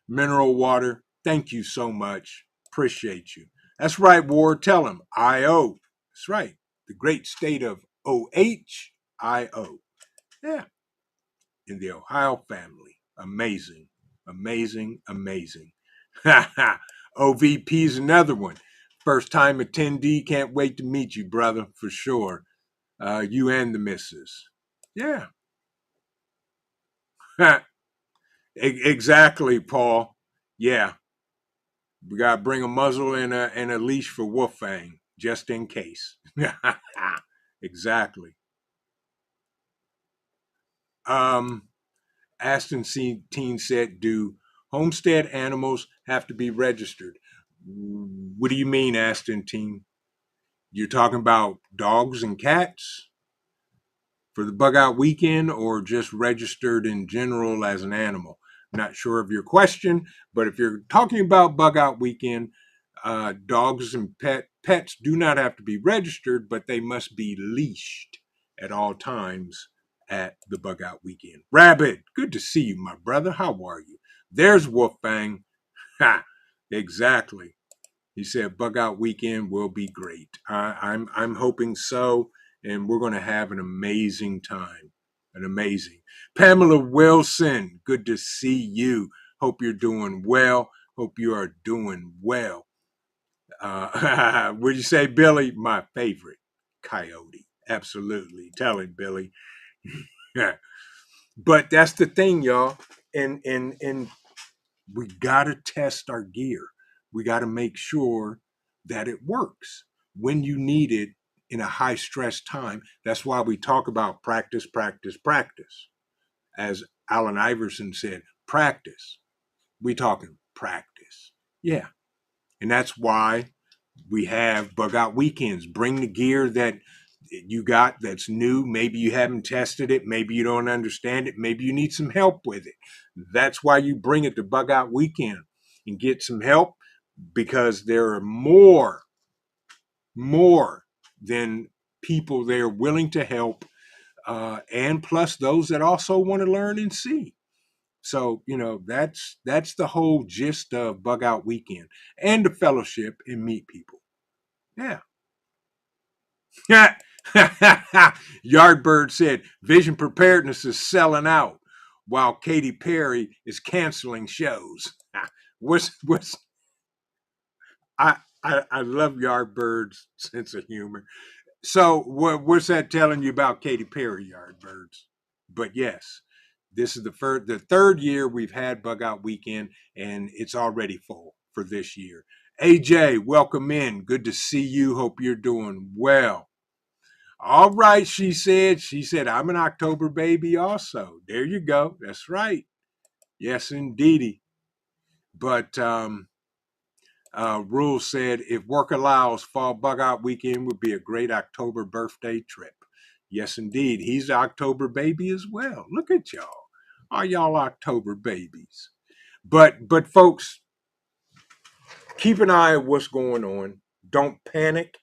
Mineral Water. Thank you so much. Appreciate you. That's right, Ward. Tell him. I-O. That's right. The great state of OH-I-O. Yeah. In the Ohio family. Amazing, amazing, amazing. OVP is another one. First time attendee. Can't wait to meet you, brother, for sure. You and the missus. Yeah. Exactly, Paul. Yeah. We gotta bring a muzzle and a leash for Wolfang, just in case. Exactly. Aston Teen said, "Do homestead animals have to be registered?" What do you mean, Aston Teen? You're talking about dogs and cats for the Bugout Weekend, or just registered in general as an animal? Not sure of your question, but if you're talking about Bugout Weekend, dogs and pets do not have to be registered, but they must be leashed at all times at the Bugout Weekend. Rabbit, good to see you, my brother. How are you? There's Wolfgang. Ha, exactly. He said Bugout Weekend will be great. I'm hoping so, and we're going to have an amazing time. An amazing. Pamela Wilson, good to see you. Hope you're doing well. Hope you are doing well. Would you say Billy? My favorite coyote. Absolutely. Tell him, Billy. Yeah. But that's the thing, y'all. And we gotta test our gear. We gotta make sure that it works when you need it in a high stress time. That's why we talk about practice, practice, practice. As Allen Iverson said, practice. We talking practice. Yeah. And that's why we have Bugout Weekends. Bring the gear that you got that's new. Maybe you haven't tested it. Maybe you don't understand it. Maybe you need some help with it. That's why you bring it to Bugout Weekend and get some help, because there are more than people there willing to help, and plus those that also want to learn and see. So that's the whole gist of Bugout Weekend, and the fellowship and meet people. Yeah. Yardbird said Vision Preparedness is selling out while Katy Perry is canceling shows. what's I love Yardbird's sense of humor. So what's that telling you about Katy Perry, Yardbirds? But yes, this is the third year we've had Bugout Weekend, and it's already full for this year. AJ, welcome in. Good to see you. Hope you're doing well. All right, she said. She said, I'm an October baby also. There you go. That's right. Yes, indeedy. But Rule said, if work allows, fall Bugout Weekend would be a great October birthday trip. Yes, indeed. He's an October baby as well. Look at y'all. Are y'all October babies? But folks, keep an eye on what's going on. Don't panic,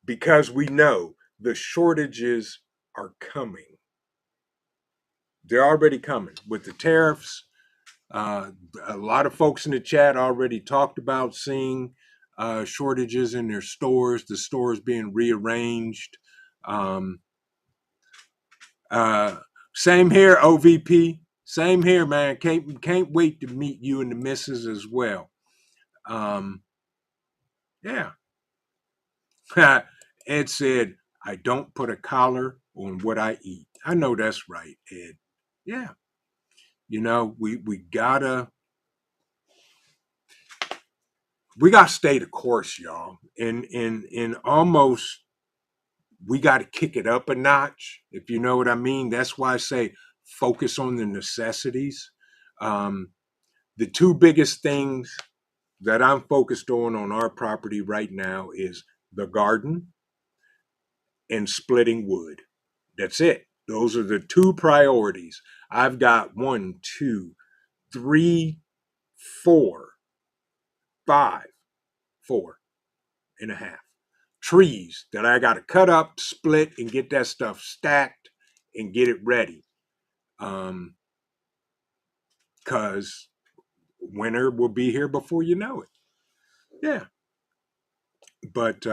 because we know the shortages are coming. They're already coming with the tariffs. A lot of folks in the chat already talked about seeing shortages in their stores, the stores being rearranged. Um, uh, Same here, OVP. Same here, man. Can't wait to meet you and the missus as well. Yeah. Ed said, I don't put a collar on what I eat. I know that's right, Ed. Yeah. We gotta stay the course, y'all. And almost we gotta kick it up a notch, if you know what I mean. That's why I say focus on the necessities. The two biggest things that I'm focused on our property right now is the garden and splitting wood. That's it. Those are the two priorities. I've got 1, 2, 3, 4, 5, 4.5 trees that I got to cut up, split, and get that stuff stacked and get it ready. Because winter will be here before you know it. Yeah. But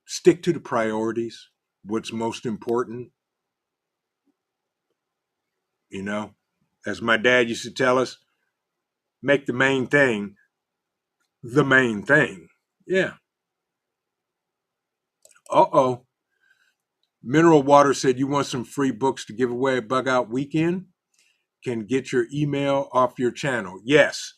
stick to the priorities. What's most important? You know, as my dad used to tell us, make the main thing the main thing. Yeah. Uh-oh. Mineral Water said you want some free books to give away at Bugout Weekend? Can get your email off your channel. Yes.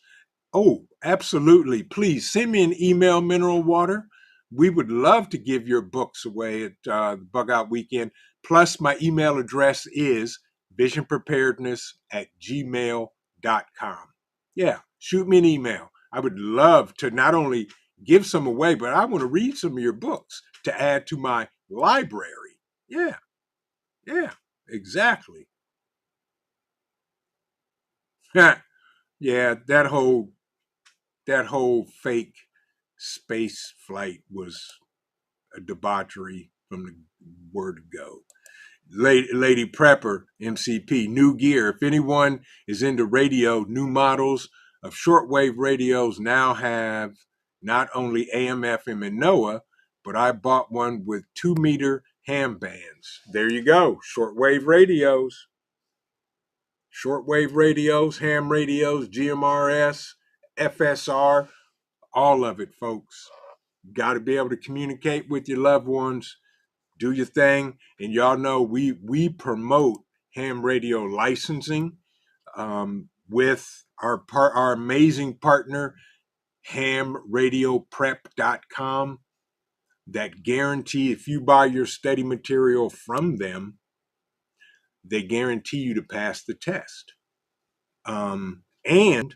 Oh, absolutely. Please send me an email, Mineral Water. We would love to give your books away at the Bugout Weekend. Plus, my email address is visionpreparedness@gmail.com. Yeah, shoot me an email. I would love to not only give some away, but I want to read some of your books to add to my library. Yeah, yeah, exactly. Yeah, that whole fake space flight was a debauchery from the word go. Lady Prepper, MCP, new gear. If anyone is into radio, new models of shortwave radios now have not only AM, FM, and NOAA, but I bought one with 2-meter ham bands. There you go, shortwave radios. Shortwave radios, ham radios, GMRS, FSR, all of it, folks. Got to be able to communicate with your loved ones. Do your thing, and y'all know we promote ham radio licensing with our amazing partner hamradioprep.com that guarantee if you buy your study material from them, they guarantee you to pass the test. And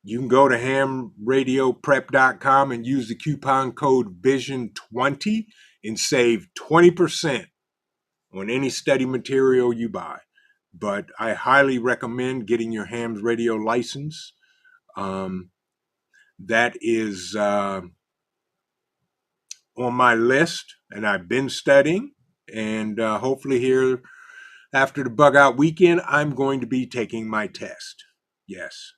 you can go to hamradioprep.com and use the coupon code VISION20 and save 20% on any study material you buy. But I highly recommend getting your hams radio license. That is on my list, and I've been studying. And hopefully here after the Bugout Weekend, I'm going to be taking my test. Yes.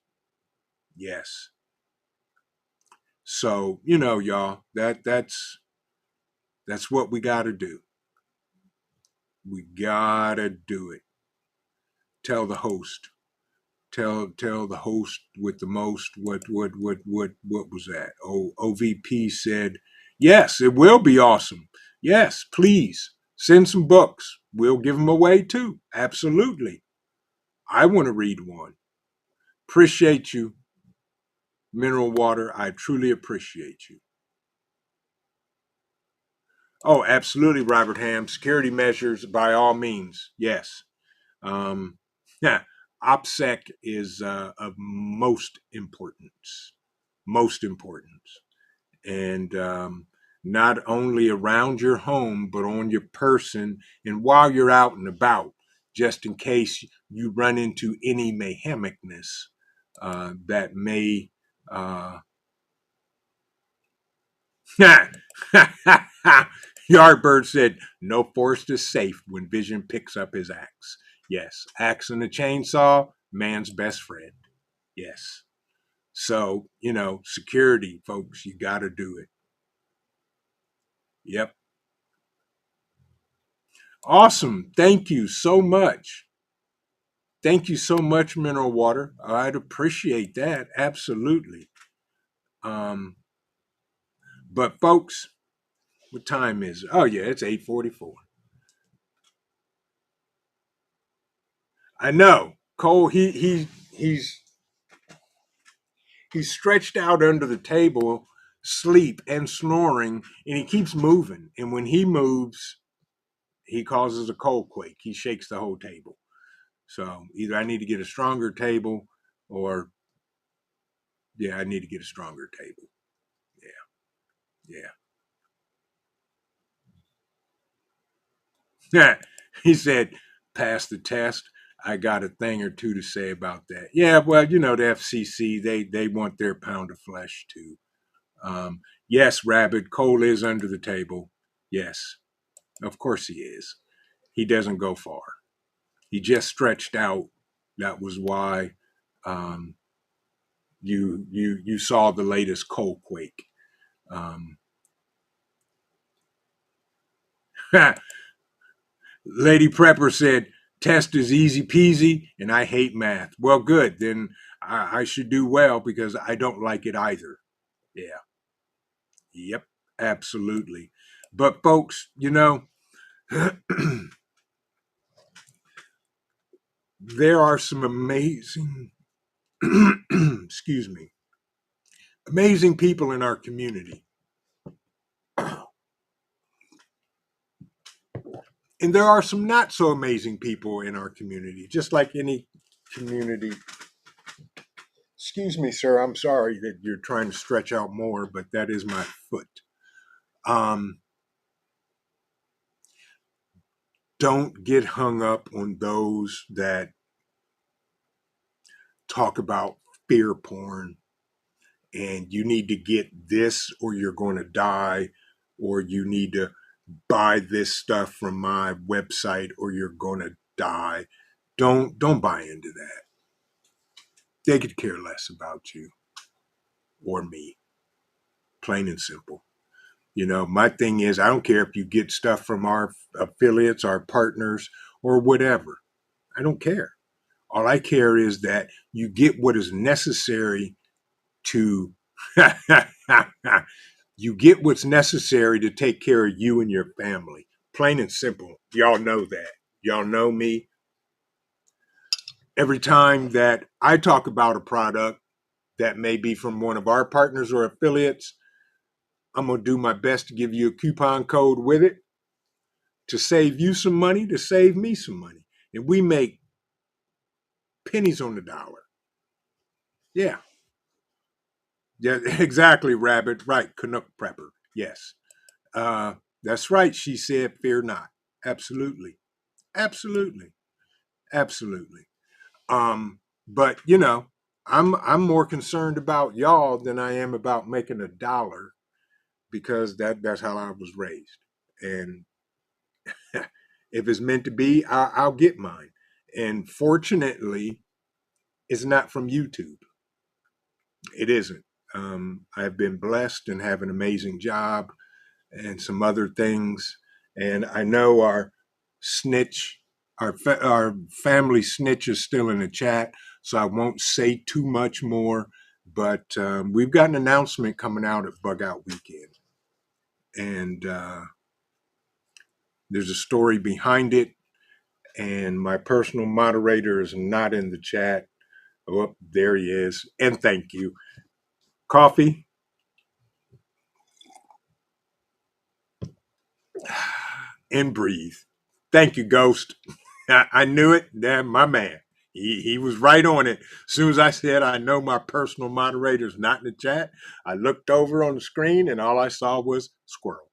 Yes. So, y'all, that's what we got to do. We got to do it. Tell the host. Tell the host with the most. What was that? OVP said, yes, it will be awesome. Yes, please send some books. We'll give them away too. Absolutely. I want to read one. Appreciate you, Mineral Water. I truly appreciate you. Oh, absolutely, Robert Ham. Security measures by all means. Yes. Yeah. OPSEC is of most importance. Most importance. And not only around your home, but on your person and while you're out and about, just in case you run into any mayhemicness that may. Yardbird said, no forest is safe when Vision picks up his axe. Yes, axe and a chainsaw, man's best friend. Yes. So, security, folks, you got to do it. Yep. Awesome. Thank you so much. Thank you so much, Mineral Water. I'd appreciate that. Absolutely. But folks, what time is it? Oh yeah, it's 8:44. I know. Cole, he's stretched out under the table, sleep and snoring, and he keeps moving. And when he moves, he causes a cold quake. He shakes the whole table. So either I need to get a stronger table or I need to get a stronger table. Yeah. Yeah. He said, pass the test. I got a thing or two to say about that. Yeah, well, the FCC, they want their pound of flesh too. Yes, Rabbit, Cole is under the table. Yes, of course he is. He doesn't go far. He just stretched out. That was why you saw the latest cold quake. Lady Prepper said, Test is easy peasy, and I hate math. Well, good. Then I should do well because I don't like it either. Yeah. Yep. Absolutely. But folks, there are some amazing, excuse me, amazing people in our community. And there are some not so amazing people in our community, just like any community. Excuse me, sir. I'm sorry that you're trying to stretch out more, but that is my foot. Um, don't get hung up on those that talk about fear porn and you need to get this or you're going to die, or you need to buy this stuff from my website or you're going to die. Don't buy into that. They could care less about you or me, plain and simple. My thing is, I don't care if you get stuff from our affiliates, our partners, or whatever. I don't care. All I care is that you get what is necessary to you get what's necessary to take care of you and your family. Plain and simple. Y'all know that. Y'all know me. Every time that I talk about a product that may be from one of our partners or affiliates, I'm going to do my best to give you a coupon code with it to save you some money, to save me some money. And we make pennies on the dollar. Yeah. Yeah, exactly, Rabbit. Right. Canuck Prepper. Yes. That's right. She said, fear not. Absolutely. Absolutely. Absolutely. But I'm more concerned about y'all than I am about making a dollar because that's how I was raised. And if it's meant to be, I'll get mine. And fortunately, it's not from YouTube. It isn't. I've been blessed and have an amazing job and some other things. And I know our snitch, our family snitch is still in the chat, so I won't say too much more. But we've got an announcement coming out at Bugout Weekend, and there's a story behind it. And my personal moderator is not in the chat. Oh, there he is. And thank you. Coffee. And breathe. Thank you, Ghost. I knew it. Damn, my man. He was right on it. As soon as I said I know my personal moderator's not in the chat, I looked over on the screen and all I saw was squirrel.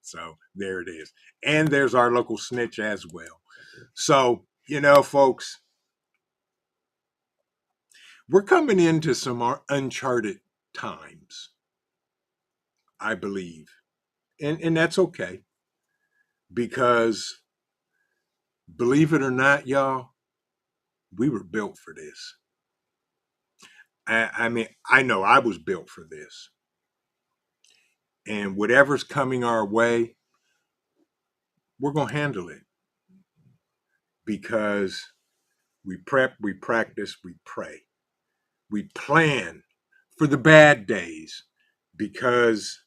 So there it is. And there's our local snitch as well. So, folks, we're coming into some uncharted times, I believe. And that's okay. Because believe it or not, y'all, we were built for this. I mean, I know I was built for this. And whatever's coming our way, we're going to handle it because we prep, we practice, we pray. We plan for the bad days because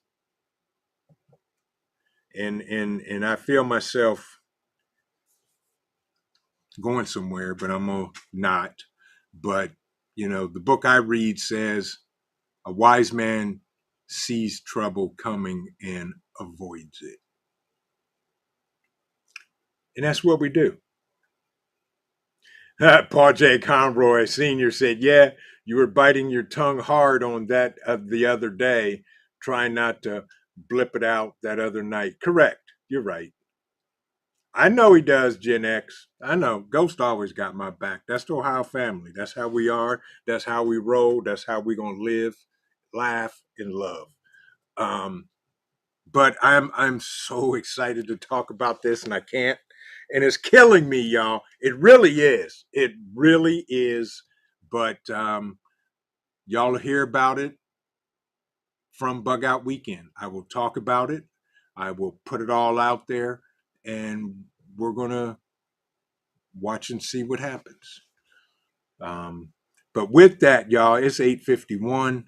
and I feel myself going somewhere, but I'm gonna not. But the book I read says a wise man sees trouble coming and avoids it. And that's what we do. Paul J. Conroy Sr. said, yeah, you were biting your tongue hard on that the other day, trying not to blip it out that other night. Correct. You're right. I know he does, Gen X. I know. Ghost always got my back. That's the Ohio family. That's how we are. That's how we roll. That's how we're going to live, laugh, and love. But I'm so excited to talk about this, and I can't. And it's killing me, y'all. It really is. It really is. But y'all will hear about it from Bugout Weekend. I will talk about it. I will put it all out there, and we're gonna watch and see what happens. But with that, y'all, it's 8:51.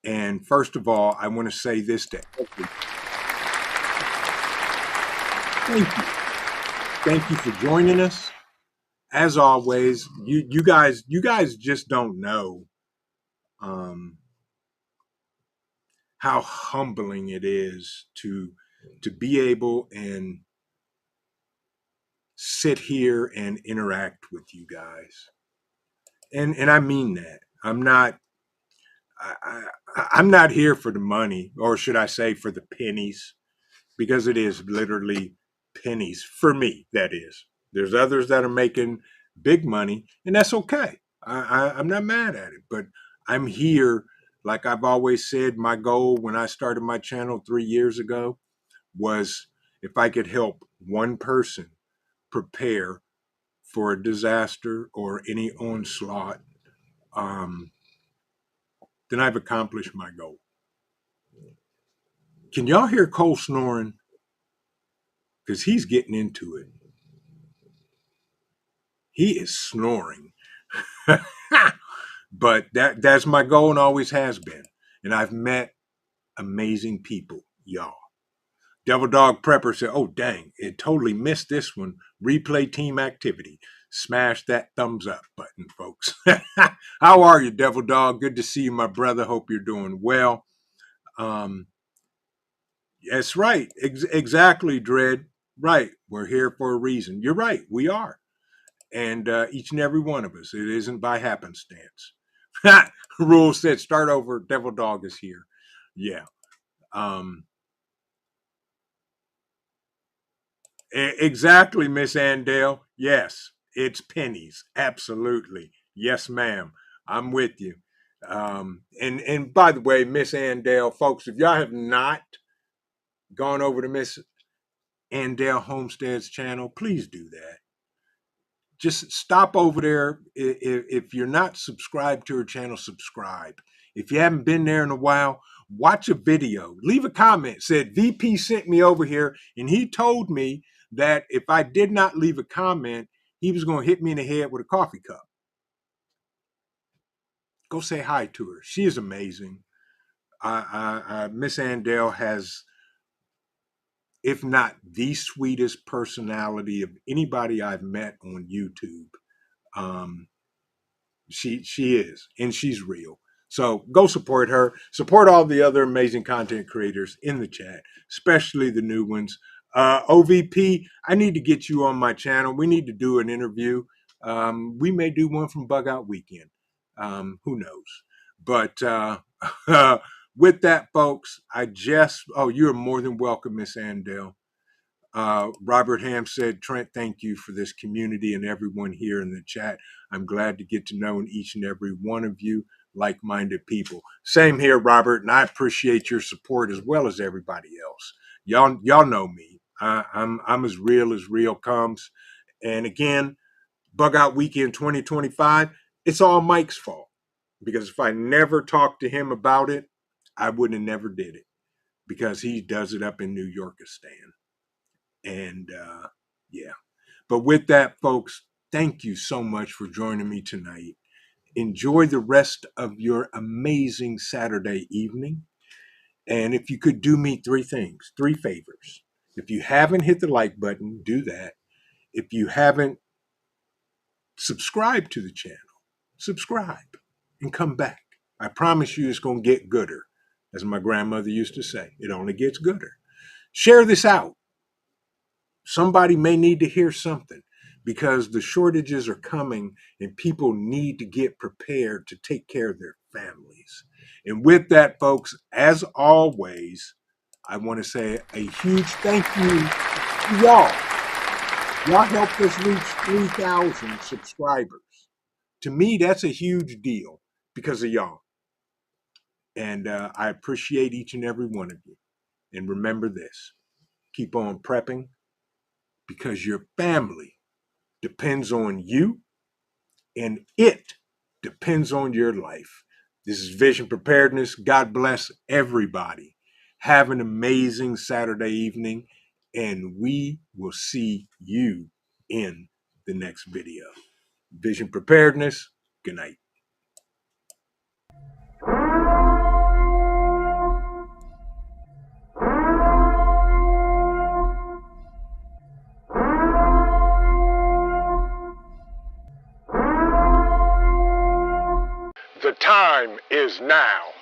And first of all, I want to say this to everyone. Thank you. Thank you for joining us. As always, you guys just don't know how humbling it is to be able and sit here and interact with you guys. And I mean that. I'm not here for the money, or should I say for the pennies, because it is literally pennies for me. That is. There's others that are making big money, and that's okay. I'm not mad at it, but I'm here. Like I've always said, my goal when I started my channel 3 years ago was if I could help one person prepare for a disaster or any onslaught, um, then I've accomplished my goal. Can y'all hear Cole snoring? Because he's getting into it. He is snoring. But that's my goal and always has been. And I've met amazing people, y'all. Devil Dog Prepper said, oh, dang, it totally missed this one. Replay team activity. Smash that thumbs up button, folks. How are you, Devil Dog? Good to see you, my brother. Hope you're doing well. That's right. Exactly, Dread. Right. We're here for a reason. You're right. We are. And each and every one of us. It isn't by happenstance. Rule said, start over. Devil Dog is here. Yeah. Exactly, Miss Andale. Yes, it's pennies. Absolutely. Yes, ma'am. I'm with you. And by the way, Miss Andale, folks, if y'all have not gone over to Miss Andale Homestead's channel, please do that. Just stop over there. If you're not subscribed to her channel, subscribe. If you haven't been there in a while, watch a video. Leave a comment. Said VP sent me over here, and he told me that if I did not leave a comment, he was going to hit me in the head with a coffee cup. Go say hi to her. She is amazing. Miss Andale has, if not the sweetest personality of anybody I've met on YouTube. She is, and she's real. So go support her. Support all the other amazing content creators in the chat, especially the new ones. OVP, I need to get you on my channel. We need to do an interview. We may do one from Bugout Weekend. Who knows? But with that, folks, you're more than welcome, Miss Andale. Robert Ham said, Trent, thank you for this community and everyone here in the chat. I'm glad to get to know each and every one of you, like-minded people. Same here, Robert, and I appreciate your support as well as everybody else. Y'all know me. I'm as real comes. And again, Bugout Weekend 2025, it's all Mike's fault. Because if I never talked to him about it, I would have never did it. Because he does it up in New Yorkistan. And yeah. But with that, folks, thank you so much for joining me tonight. Enjoy the rest of your amazing Saturday evening. And if you could do me three favors. If you haven't hit the like button, do that. If you haven't subscribed to the channel, subscribe and come back. I promise you it's going to get gooder. As my grandmother used to say, it only gets gooder. Share this out. Somebody may need to hear something because the shortages are coming and people need to get prepared to take care of their families. And with that, folks, as always, I want to say a huge thank you to y'all. Y'all helped us reach 3,000 subscribers. To me, that's a huge deal because of y'all. And I appreciate each and every one of you. And remember this, keep on prepping, because your family depends on you and it depends on your life. This is Vision Preparedness. God bless everybody. Have an amazing Saturday evening, and we will see you in the next video. Vision Preparedness, good night. The time is now.